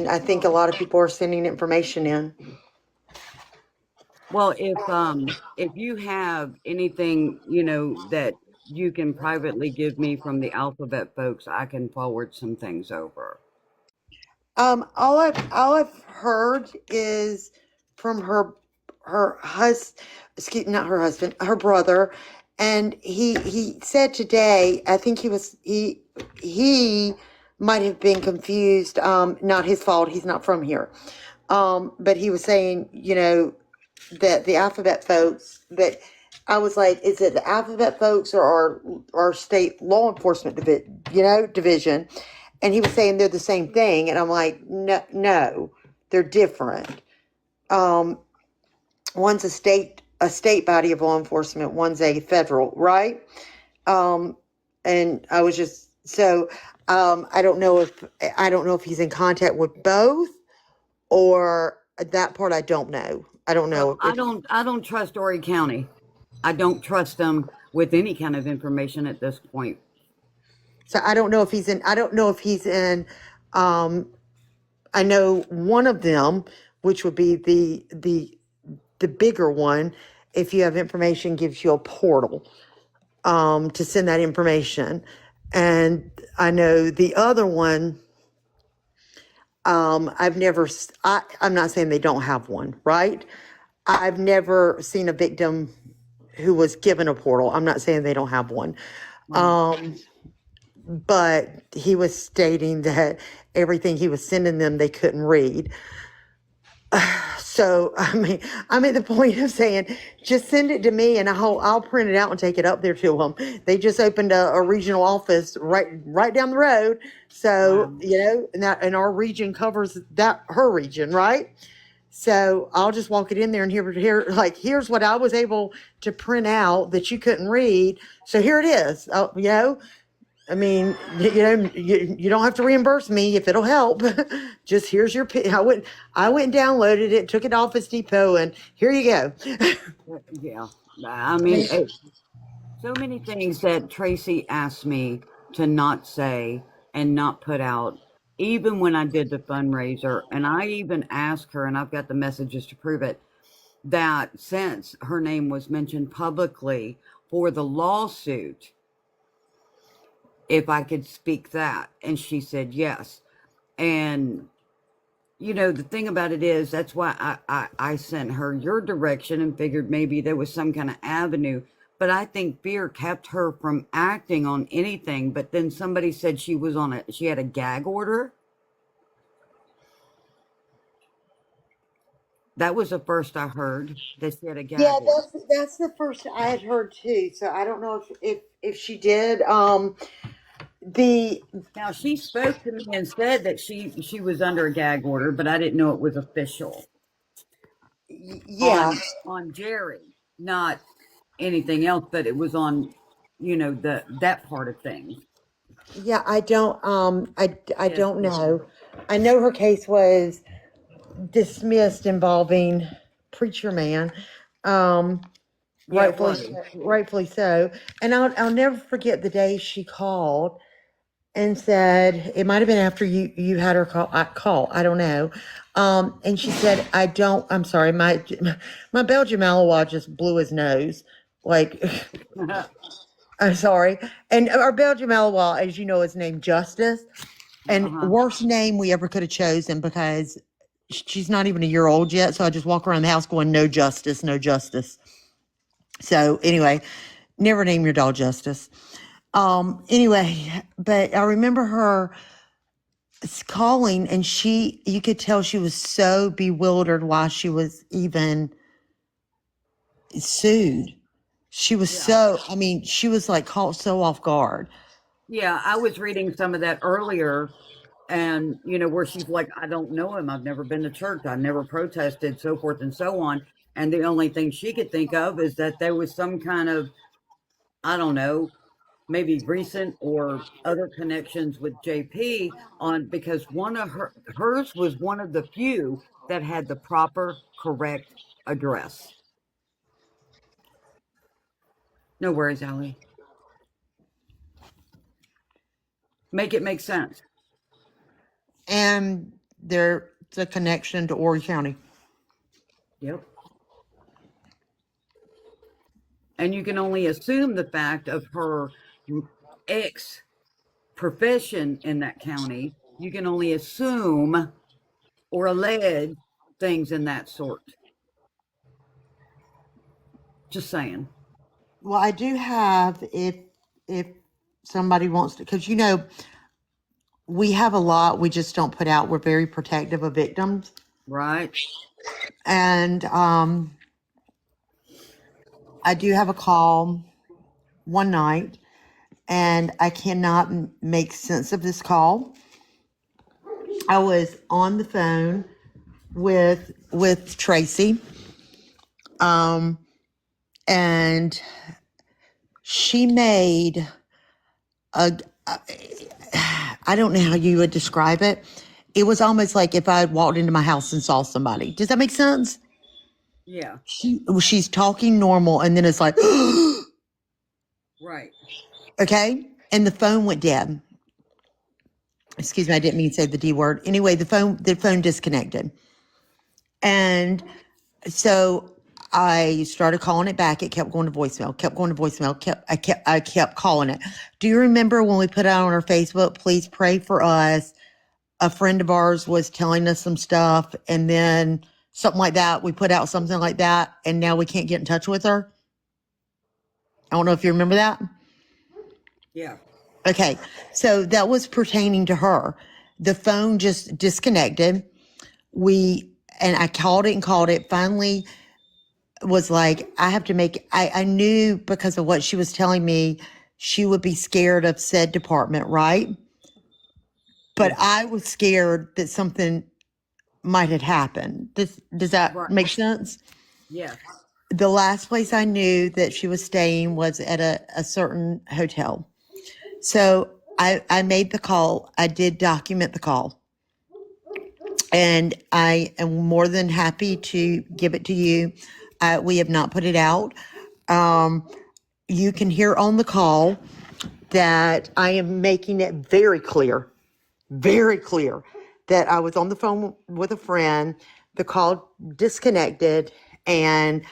I think a lot of people are sending information in. Well, if you have anything, that you can privately give me from the alphabet folks, I can forward some things over. All I've heard is from her husband, excuse, not her husband, her brother, and he said today, I think he might have been confused. Not his fault. He's not from here. But he was saying, that the alphabet folks, but I was like, is it the alphabet folks or our state law enforcement division? And he was saying they're the same thing, and I'm like, no, they're different. One's a state body of law enforcement, one's a federal, right? And I was just so I don't know if he's in contact with both, or that part I don't know. I don't Well, know. I don't trust Horry County. I don't trust them with any kind of information at this point. So I don't know if he's in. I don't know if he's in. I know one of them, which would be the bigger one. If you have information, gives you a portal to send that information, and I know the other one. I've never. I'm not saying they don't have one, right? I've never seen a victim who was given a portal. I'm not saying they don't have one. Right. But he was stating that everything he was sending them, they couldn't read. So, I mean, I'm at the point of saying, just send it to me and I'll print it out and take it up there to them. They just opened a regional office right down the road. So, Wow. and our region covers her region, right? So I'll just walk it in there and here's what I was able to print out that you couldn't read. So here it is. I mean, you don't have to reimburse me if it'll help. Just here's your. I went and downloaded it, took it to Office Depot, and here you go. Yeah. I mean, so many things that Tracy asked me to not say and not put out, even when I did the fundraiser. And I even asked her, and I've got the messages to prove it, that since her name was mentioned publicly for the lawsuit, if I could speak that. And she said yes. And the thing about it is, that's why I sent her your direction and figured maybe there was some kind of avenue. But I think fear kept her from acting on anything. But then somebody said she had a gag order. That was the first I heard, that she had a Yeah, gag order. that's the first I had heard too. So I don't know if she did. The Now she spoke to me and said that she was under a gag order, but I didn't know it was official yeah, on Jerry, not anything else, but it was on, that part of things. yeah. I don't. I Yes. don't know. I know her case was dismissed involving preacher man. Um, Yeah, it rightfully, was. rightfully so. And I'll never forget the day she called and said, it might have been after you had her call. I don't know. And she said, I'm sorry, my Belgian Malinois just blew his nose. Like, I'm sorry. And our Belgian Malinois, as you know, is named Justice. And Uh-huh. worst name we ever could have chosen, because she's not even a year old yet. So I just walk around the house going, no justice, no justice. So anyway, never name your dog Justice. Anyway, but I remember her calling, and you could tell she was so bewildered why she was even sued. She was she was like caught so off guard. Yeah, I was reading some of that earlier, and where she's like, I don't know him. I've never been to church. I never protested, so forth and so on. And the only thing she could think of is that there was some kind of, I don't know, maybe recent or other connections with JP because one of hers was one of the few that had the proper correct address. No worries, Allie. Make it make sense. And there's a connection to Horry County. Yep. And you can only assume the fact of her ex profession in that county. You can only assume or allege things in that sort. Just saying. Well, I do have, if somebody wants to, because we have a lot we just don't put out. We're very protective of victims. Right. And I do have a call one night, and I cannot make sense of this call. I was on the phone with Tracy, and she made I don't know how you would describe it. It was almost like if I had walked into my house and saw somebody. Does that make sense? Yeah. She's talking normal, and then it's like, right. Okay. And the phone went dead. Excuse me, I didn't mean to say the D word. Anyway, the phone disconnected. And so I started calling it back. It kept going to voicemail, I kept calling it. Do you remember when we put out on our Facebook, please pray for us? A friend of ours was telling us some stuff, and then something like that. We put out something like that, and now we can't get in touch with her. I don't know if you remember that. Yeah. Okay. So that was pertaining to her. The phone just disconnected. And I called it and called it. Finally was like, I knew because of what she was telling me, she would be scared of said department, right? But I was scared that something might have happened. Does that make sense? Yeah. The last place I knew that she was staying was at a certain hotel. So I made the call. I did document the call. And I am more than happy to give it to you. We have not put it out. You can hear on the call that I am making it very clear that I was on the phone with a friend. The call disconnected, and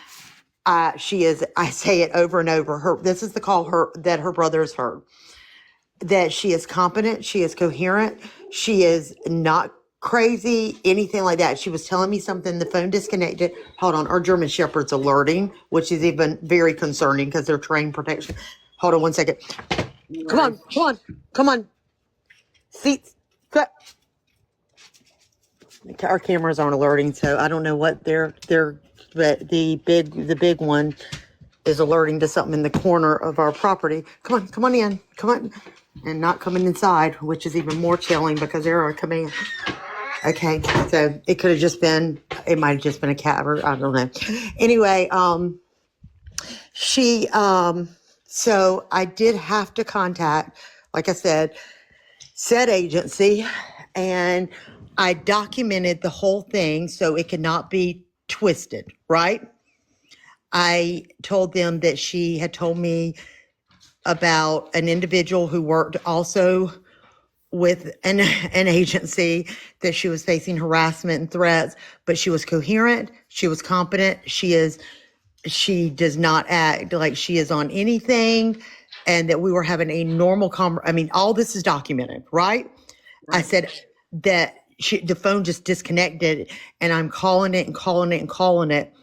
I say it over and over. This is the call that her brother has heard. That she is competent, she is coherent, she is not crazy, anything like that. She was telling me something, the phone disconnected. Hold on, our German Shepherd's alerting, which is even very concerning because they're trained protection. Hold on one second. Come on. Seats. Our cameras aren't alerting, so I don't know what but the big one is alerting to something in the corner of our property. Come on in. Come on. And not coming inside, which is even more chilling because there are coming. Okay, so it might have just been a cat, or I don't know. Anyway, so I did have to contact, like I said, said agency, and I documented the whole thing so it could not be twisted, right? I told them that she had told me about an individual who worked also with an agency, that she was facing harassment and threats, but she was coherent, she was competent, she does not act like she is on anything, and that we were having a normal all this is documented, right? I said that the phone just disconnected, and I'm calling it and calling it and calling it,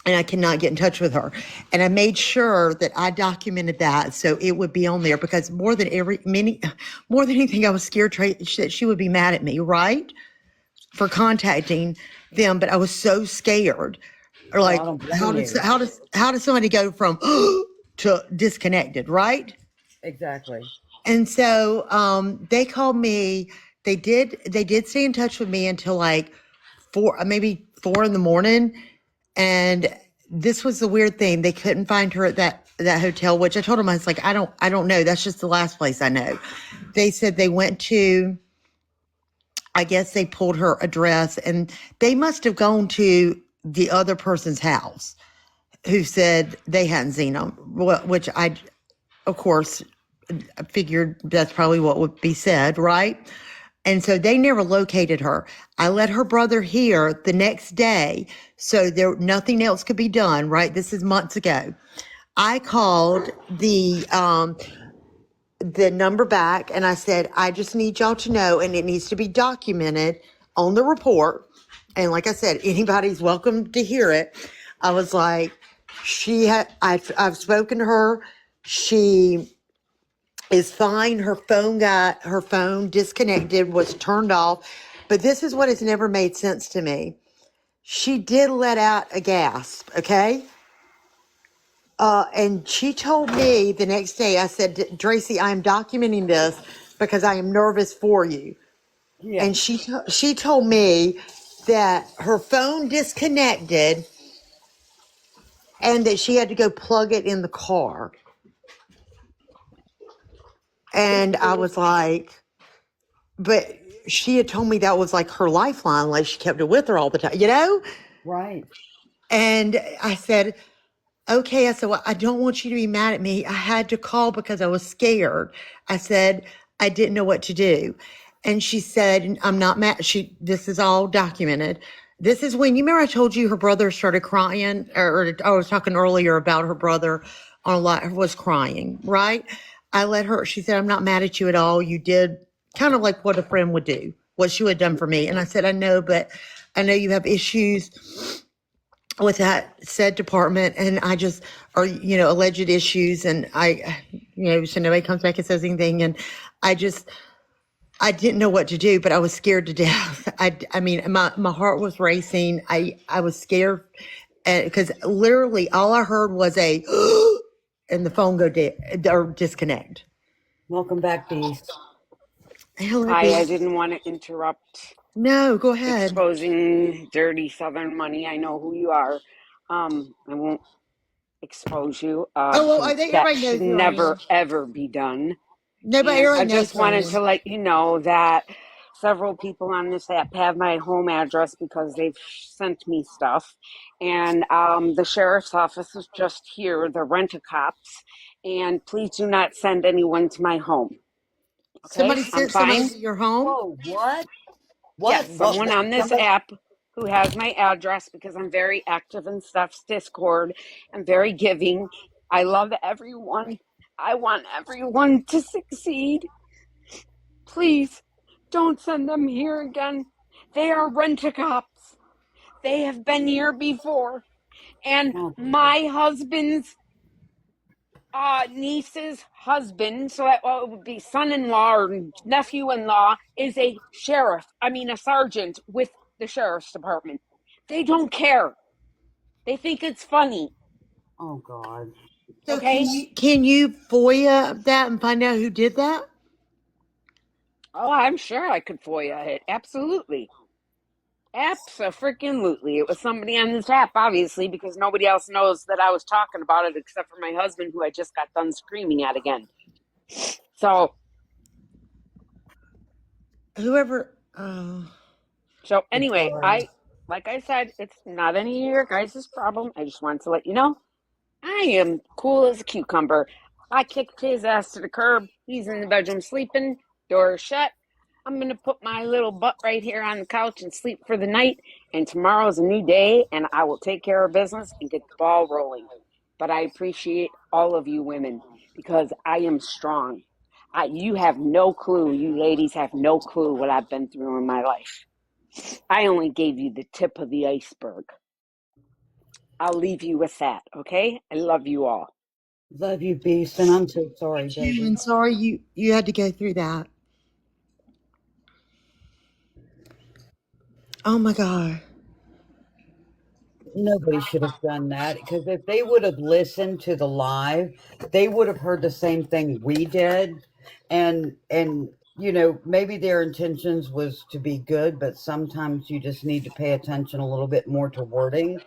and I cannot get in touch with her. And I made sure that I documented that so it would be on there, because more than anything, I was scared that she would be mad at me, right, for contacting them. But I was so scared. Or Well, I like, don't blame you. how does somebody go from to disconnected, right? Exactly. And so they called me. They did stay in touch with me until like maybe 4 in the morning. And this was the weird thing. They couldn't find her at that hotel, which I told them, I was like, I don't know. That's just the last place I know. They said they went to, I guess they pulled her address, and they must have gone to the other person's house who said they hadn't seen them, which I, of course, figured that's probably what would be said, right? And so they never located her. I let her brother hear the next day, so nothing else could be done, right? This is months ago. I called the number back, and I said, I just need y'all to know, and it needs to be documented on the report. And like I said, anybody's welcome to hear it. I was like, I've spoken to her. She is fine. Her phone disconnected, was turned off. But this is what has never made sense to me. She did let out a gasp, okay? And she told me the next day, I said, Tracy, I am documenting this because I am nervous for you. Yeah. And she told me that her phone disconnected and that she had to go plug it in the car. And I was like, but she had told me that was like her lifeline, like she kept it with her all the time, you know? Right. And I said, okay. I said, well, I don't want you to be mad at me. I had to call because I was scared. I said, I didn't know what to do. And she said, I'm not mad. This is all documented. This is when, you remember I told you her brother started crying, or I was talking earlier about her brother was crying, right? She said, I'm not mad at you at all. You did kind of like what a friend would do, what she would have done for me. And I said, I know, but I know you have issues with that said department, and I just are, alleged issues. And so nobody comes back and says anything. And I didn't know what to do, but I was scared to death. I mean, my heart was racing. I was scared, because literally all I heard was and the phone go dead or disconnect. Welcome back, Beast. Hello, Hi, I Beast. didn't want to interrupt No, go ahead. exposing dirty Southern money. I know who you are. I won't expose you Oh, well, I because think that everybody should knows who I am. never ever be done. Nobody, And I everybody knows just who I wanted am. to let you know that several people on this app have my home address because they've sent me stuff. And the sheriff's office is just here, the rent-a-cops. And please do not send anyone to my home. Okay, Somebody I'm sent somebody fine. to your home. Whoa, what? Yes, What? someone on this Somebody? app who has my address because I'm very active in stuff's Discord. I'm very giving. I love everyone. I want everyone to succeed. Please don't send them here again. They are rent-a-cops. They have been here before. And Oh, my husband's niece's husband, so it would be son-in-law or nephew-in-law, is a sheriff. I mean, a sergeant with the sheriff's department. They don't care. They think it's funny. oh God. So Okay? can you FOIA that and find out who did that? Oh, I'm sure I could FOIA it. Absolutely. Absolutely. It was somebody on this app, obviously, because nobody else knows that I was talking about it except for my husband, who I just got done screaming at again. So, Whoever. I'm anyway, sorry. like I said, it's not any of your guys' problem. I just wanted to let you know I am cool as a cucumber. I kicked his ass to the curb. He's in the bedroom sleeping, door shut. I'm going to put my little butt right here on the couch and sleep for the night. And tomorrow's a new day, and I will take care of business and get the ball rolling. But I appreciate all of you women because I am strong. You have no clue. You ladies have no clue what I've been through in my life. I only gave you the tip of the iceberg. I'll leave you with that, okay? I love you all. Love you, Beast, and I'm so sorry, You baby. and sorry you had to go through that. Oh my God. Nobody should have done that because if they would have listened to the live, they would have heard the same thing we did. And maybe their intentions was to be good, but sometimes you just need to pay attention a little bit more to wording.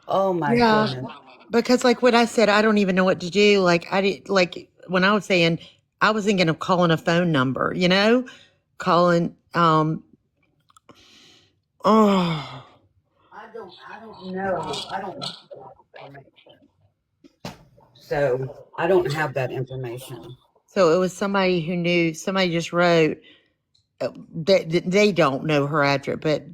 Oh my Yeah. goodness. Because like what I said, I don't even know what to do. Like I did like when I was saying I was thinking of calling a phone number, calling oh I don't know. I don't have that information. So I don't have that information. so it was somebody who knew somebody just wrote that they don't know her address, but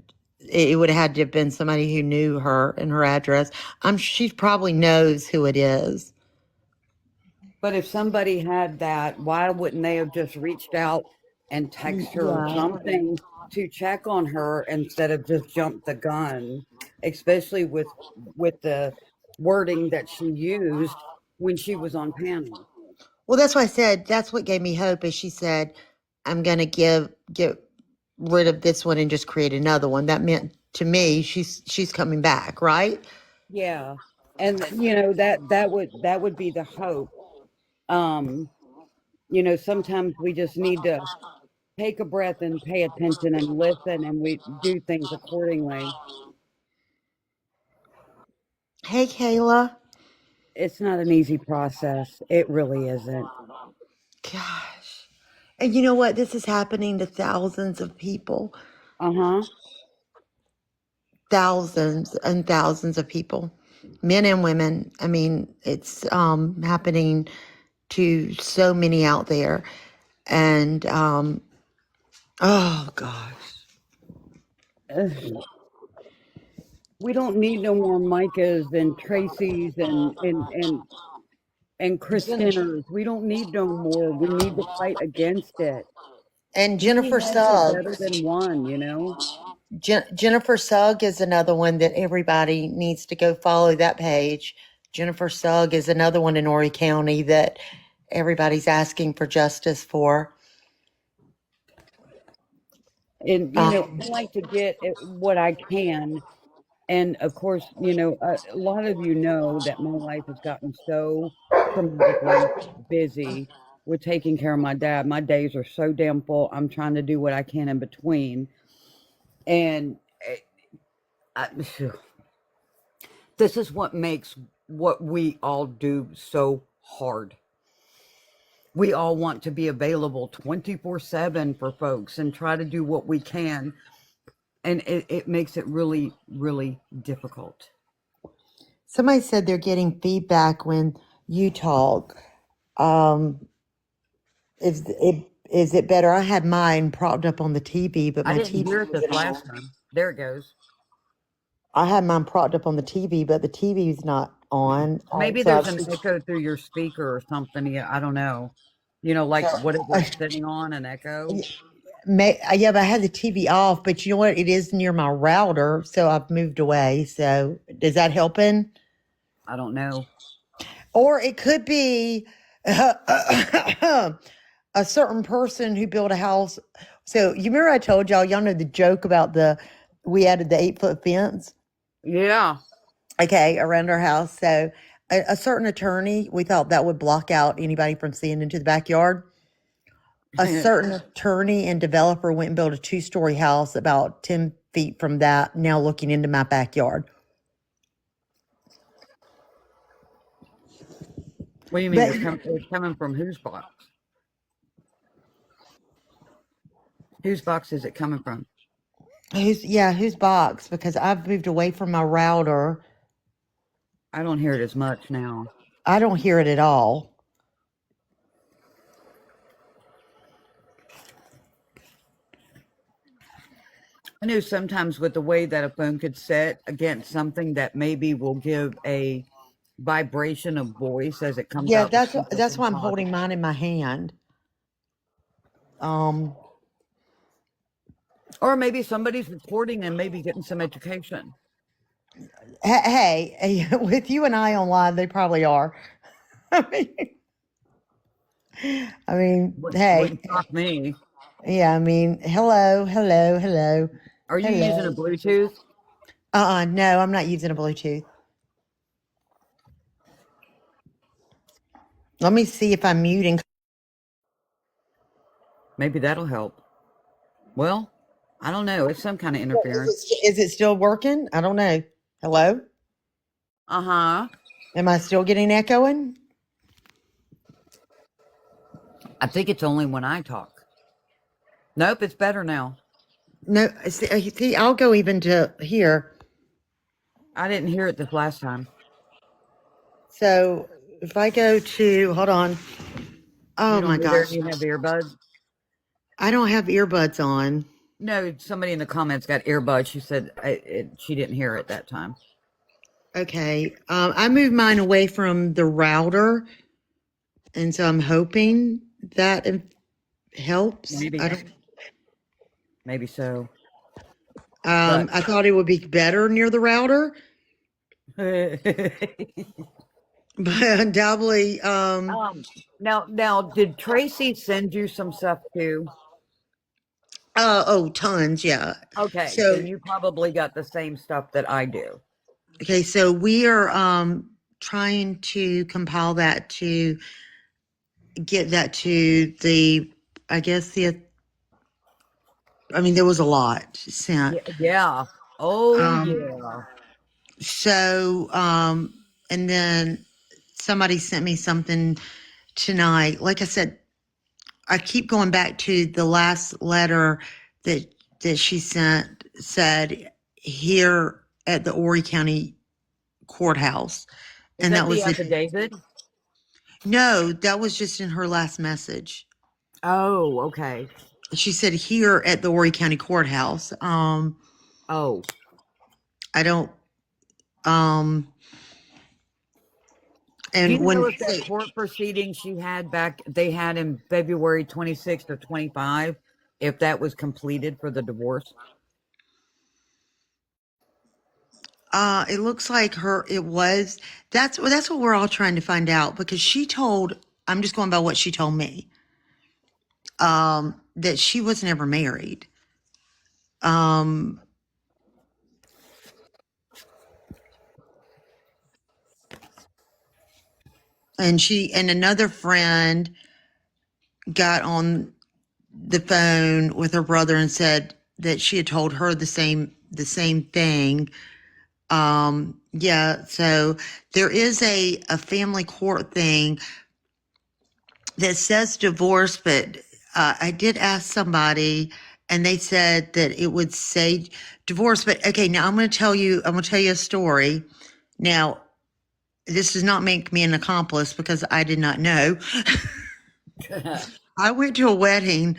it would have had to have been somebody who knew her and her address. She probably knows who it is. But if somebody had that, why wouldn't they have just reached out and text her or Yeah. something to check on her instead of just jump the gun, especially with the wording that she used when she was on panel. Well, that's why I said that's what gave me hope. Is she said, "I'm going to get rid of this one and just create another one." That meant to me she's coming back, right? Yeah. And that would be the hope. Um, sometimes we just need to take a breath and pay attention and listen and we do things accordingly. Hey, Kayla. It's not an easy process. It really isn't. Gosh. And you know what? This is happening to thousands of people, Uh-huh. thousands and thousands of people, men and women. I mean, it's happening to so many out there. And oh gosh. Ugh. We don't need no more Micahs and Tracy's and Christiners. We don't need no more. We need to fight against it. And Many Jennifer heads are better Suggs. than one. Jennifer Sugg is another one that everybody needs to go follow that page. Jennifer Sugg is another one in Horry County that everybody's asking for justice for. And I Um, like to get what I can. And of course, a lot of you know that my life has gotten so traumatically busy with taking care of my dad. My days are so damn full. I'm trying to do what I can in between. And I, this is what makes what we all do so hard. We all want to be available 24/7 for folks and try to do what we can. And it makes it really, really difficult. Somebody said they're getting feedback when you talk. Um, is it better? I had mine propped up on the TV, but I my didn't TV hear it this wasn't last on. time. There it goes. I had mine propped up on the TV, but the TV's not on. Maybe So there's an echo through your speaker or something. Yeah, I don't know. Like whatever it's sitting on, an echo. Yeah, but I had the TV off. But you know what? It is near my router, so I've moved away. So is that helping? I don't know. Or it could be a certain person who built a house. So you remember I told y'all know the joke about we added the 8-foot fence, Yeah. okay, around our house. So a certain attorney, we thought that would block out anybody from seeing into the backyard. A certain attorney and developer went and built a 2-story house about 10 feet from that, now looking into my backyard. What do you mean? But It's coming from whose box? Whose box is it coming from? whose box? Because I've moved away from my router. I don't hear it as much now. I don't hear it at all. I know sometimes with the way that a phone could set against something that maybe will give a vibration of voice as it comes Yeah, out the that's speaker that's from why I'm closet. holding mine in my hand. Or maybe somebody's recording and maybe getting some education. Hey, with you and I on live, they probably are. I mean, Wouldn't hey, shock me. yeah, I mean, hello, hello, hello, Are you using a hello. Bluetooth? No, I'm not using a Bluetooth. Let me see if I'm muting. Maybe that'll help. Well, I don't know. It's some kind of Is interference. it still working? I don't know. Hello? Uh-huh. Am I still getting echoing? I think it's only when I talk. Nope, it's better now. No, see, I'll go even to here. I didn't hear it this last time. So if I go to, hold on. You Oh don't my go there gosh. and you have earbuds? I don't have earbuds on. No, somebody in the comments got earbuds. She said she didn't hear it that time. Okay. I moved mine away from the router. And so I'm hoping that it helps. Maybe. I don't, Maybe so. But I thought it would be better near the router, but undoubtedly, now, did Tracy send you some stuff too? oh, tons. Yeah. Okay, So, then you probably got the same stuff that I do. okay. So we are, trying to compile that to get that to I guess I mean, there was a lot sent. Yeah. Oh, Um, yeah. so, and then somebody sent me something tonight. Like I said, I keep going back to the last letter that she sent, said here at the Horry County Courthouse. Is And that that the was affidavit? no, that was just in her last message. Oh, okay. She said here at the Horry County Courthouse. Oh, I don't, um, do you and know when, if that court proceeding they had in February 26th or 25, if that was completed for the divorce? it looks like that's what we're all trying to find out because I'm just going by what she told me, that she was never married. Um, and another friend got on the phone with her brother and said that she had told her the same thing. Yeah, so there is a family court thing that says divorce, but I did ask somebody and they said that it would say divorce. But okay, now I'm going to tell you a story. Now, this does not make me an accomplice because I did not know. I went to a wedding,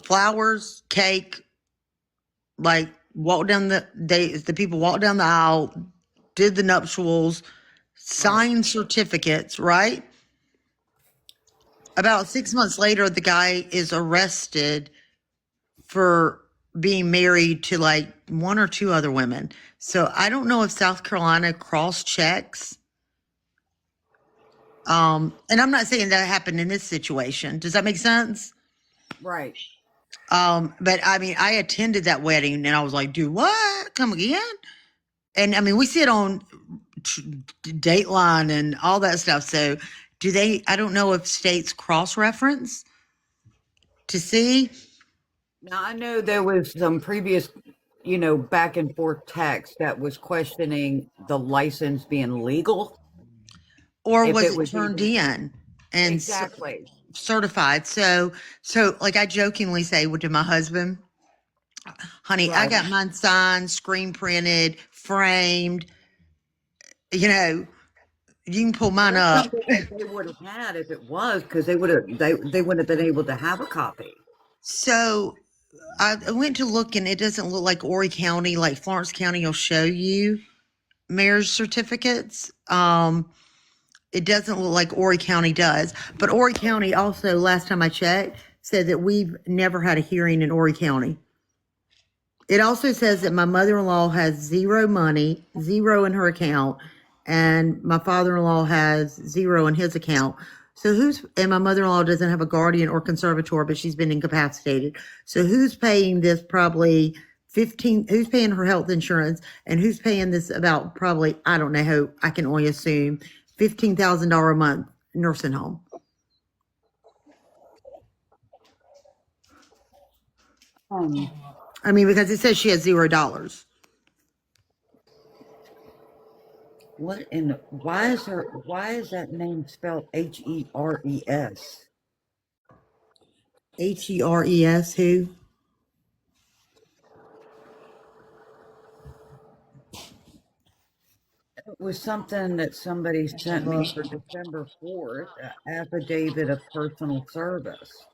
flowers, cake, like the people walked down the aisle, did the nuptials, Right. signed certificates, right? About 6 months later, the guy is arrested for being married to like one or two other women. So I don't know if South Carolina cross checks. And I'm not saying that happened in this situation. Does that make sense? Right. But I mean, I attended that wedding and I was like, do what? Come again? And I mean, we see it on Dateline and all that stuff. So I don't know if states cross reference to see, Now, I know there was some previous, back and forth text that was questioning the license being legal, or if was it it was turned even in and exactly. certified. So like I jokingly say to my husband, honey, I Right. got mine signed, screen printed, framed, you know, you can pull Well, mine that's up. something that they would have had if it was, because they would have been able to have a copy. So I went to look and it doesn't look like Horry County, like Florence County will show you. marriage certificates. It doesn't look like Horry County does, but Horry County also, last time I checked, said that we've never had a hearing in Horry County. It also says that my mother-in-law has zero money, zero in her account, and my father-in-law has zero in his account. So and my mother-in-law doesn't have a guardian or conservator, but she's been incapacitated. So who's paying this probably who's paying her health insurance, and who's paying this about probably, I don't know who, I can only assume, $15,000 a month nursing home? I mean, because it says she has $0. What in why is that name spelled H-E-R-E-S? HERES, who? It was something that somebody sent me for December 4th, affidavit of personal service.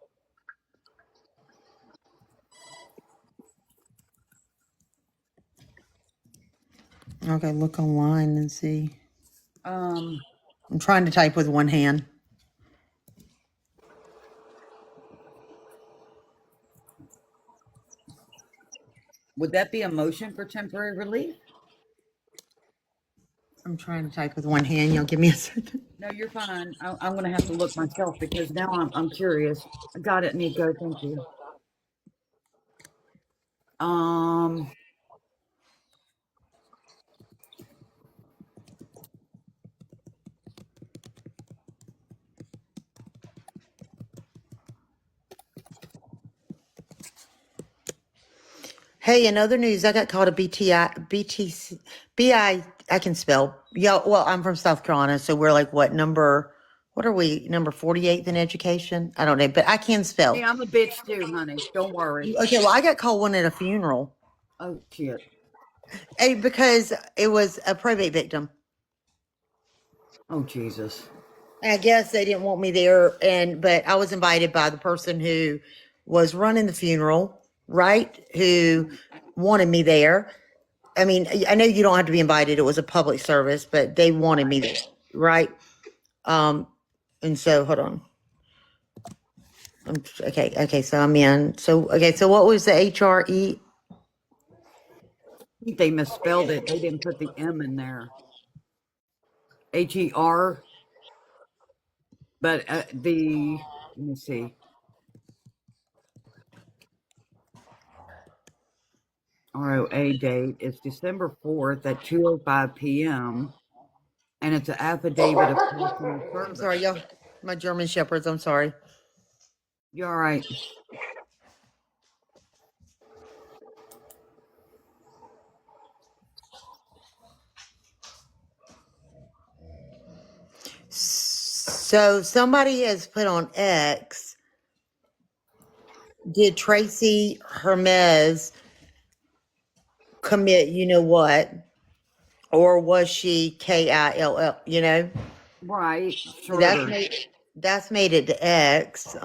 Okay, look online and see. Um, I'm trying to type with one hand. would that be a motion for temporary relief? I'm trying to type with one hand. Y'all give me a second. No, you're fine. I'm going to have to look myself because now I'm curious. I got it, Nico. Thank you. Hey, in other news, I got called a I can spell. Yeah, well, I'm from South Carolina, so we're like what are we, number 48th in education? I don't know, but I can spell. Hey, I'm a bitch too, honey. Don't worry. Okay, well, I got called one at a funeral. Oh, shit. Hey, because it was a probate victim. Oh, Jesus. I guess they didn't want me there, but I was invited by the person who was running the funeral, right? Who wanted me there. I mean, I know you don't have to be invited. It was a public service, but they wanted me there, right? And so hold on. Okay, so I'm in. So what was the HRE? I think they misspelled it. They didn't put the M in there. H-E-R. But let me see. ROA date is December 4th at 2:05 p.m. And it's an affidavit of personal I'm service. sorry, y'all. My German Shepherds, I'm sorry. You're all right. So somebody has put on X, did Tracy Hermes commit you know what? Or was she KILL, you know? Right. So Sure. that's made it to X.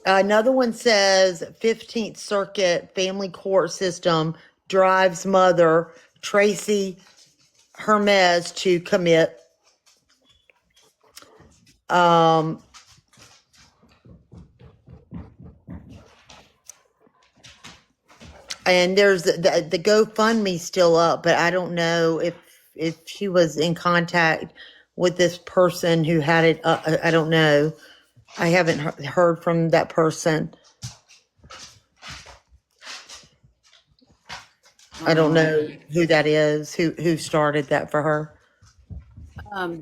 Another one says 15th Circuit Family Court System drives mother Tracy Hermes to commit. And there's the GoFundMe still up, but I don't know if she was in contact with this person who had it. I don't know. I haven't heard from that person. I don't know who that is. Who started that for her?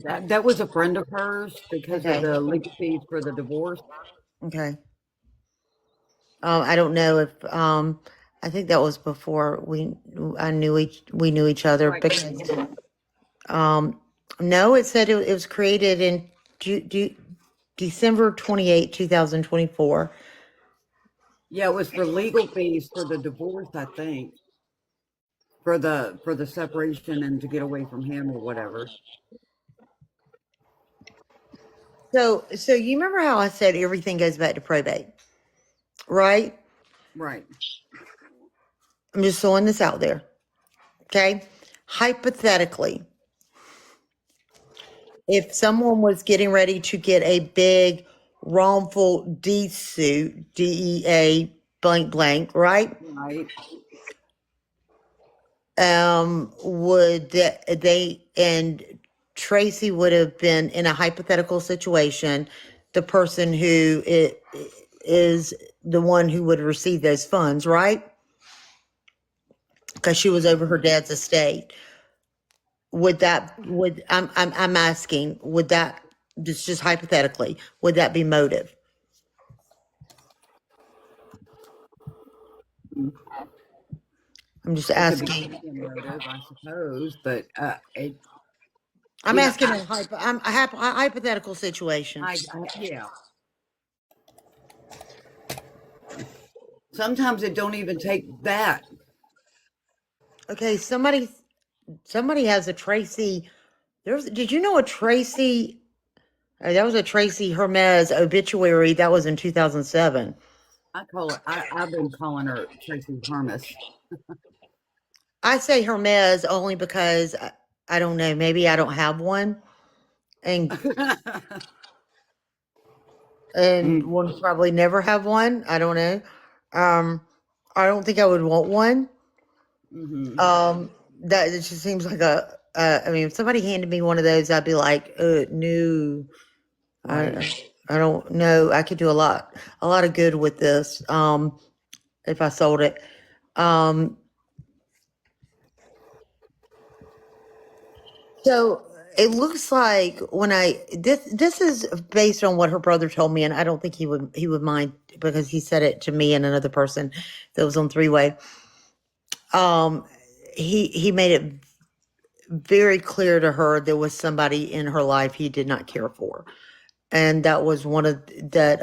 That was a friend of hers because Okay. of the legal fees for the divorce. Okay. I don't know if I think that was before we knew each other. Right. Because no, it said it was created in December 28, 2024. Yeah, it was for legal fees for the divorce, I think. For the separation and to get away from him or whatever. So you remember how I said everything goes back to probate, right? Right. I'm just throwing this out there. Okay. Hypothetically, if someone was getting ready to get a big wrongful deed suit, DEA blank blank, right? Right. Would they and Tracy would have been in a hypothetical situation, the person who is the one who would receive those funds, right? Because she was over her dad's estate. I'm asking, would that, just hypothetically, would that be motive? Mm. I'm just It could be asking. a motive, I suppose, but I'm you know, asking a hypothetical situation. yeah. Sometimes it don't even take that. Okay, somebody has a Tracy. Did you know a Tracy? That was a Tracy Hermes obituary. That was in 2007. I call it. I've been calling her Tracy Hermes. I say Hermes only because I don't know. Maybe I don't have one, and Mm, will probably never have one. I don't know. Um, I don't think I would want one. hmm That it just seems like a. I mean, if somebody handed me one of those, I'd be like, no. Right. I don't know. I could do a lot of good with this. If I sold it. Um, so it looks like this is based on what her brother told me, and I don't think he would mind because he said it to me and another person that was on three-way. Um, he made it very clear to her there was somebody in her life he did not care for, and that was one of that.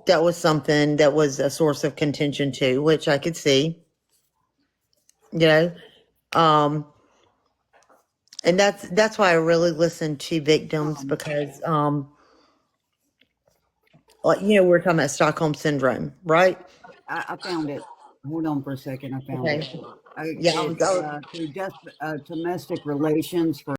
That was something that was a source of contention too, which I could see. You know, um, and that's why I really listen to victims Um, because like, we're talking about Stockholm syndrome, right? I found it. Hold on for a second. I found it. Okay. Yeah, It's through domestic relations for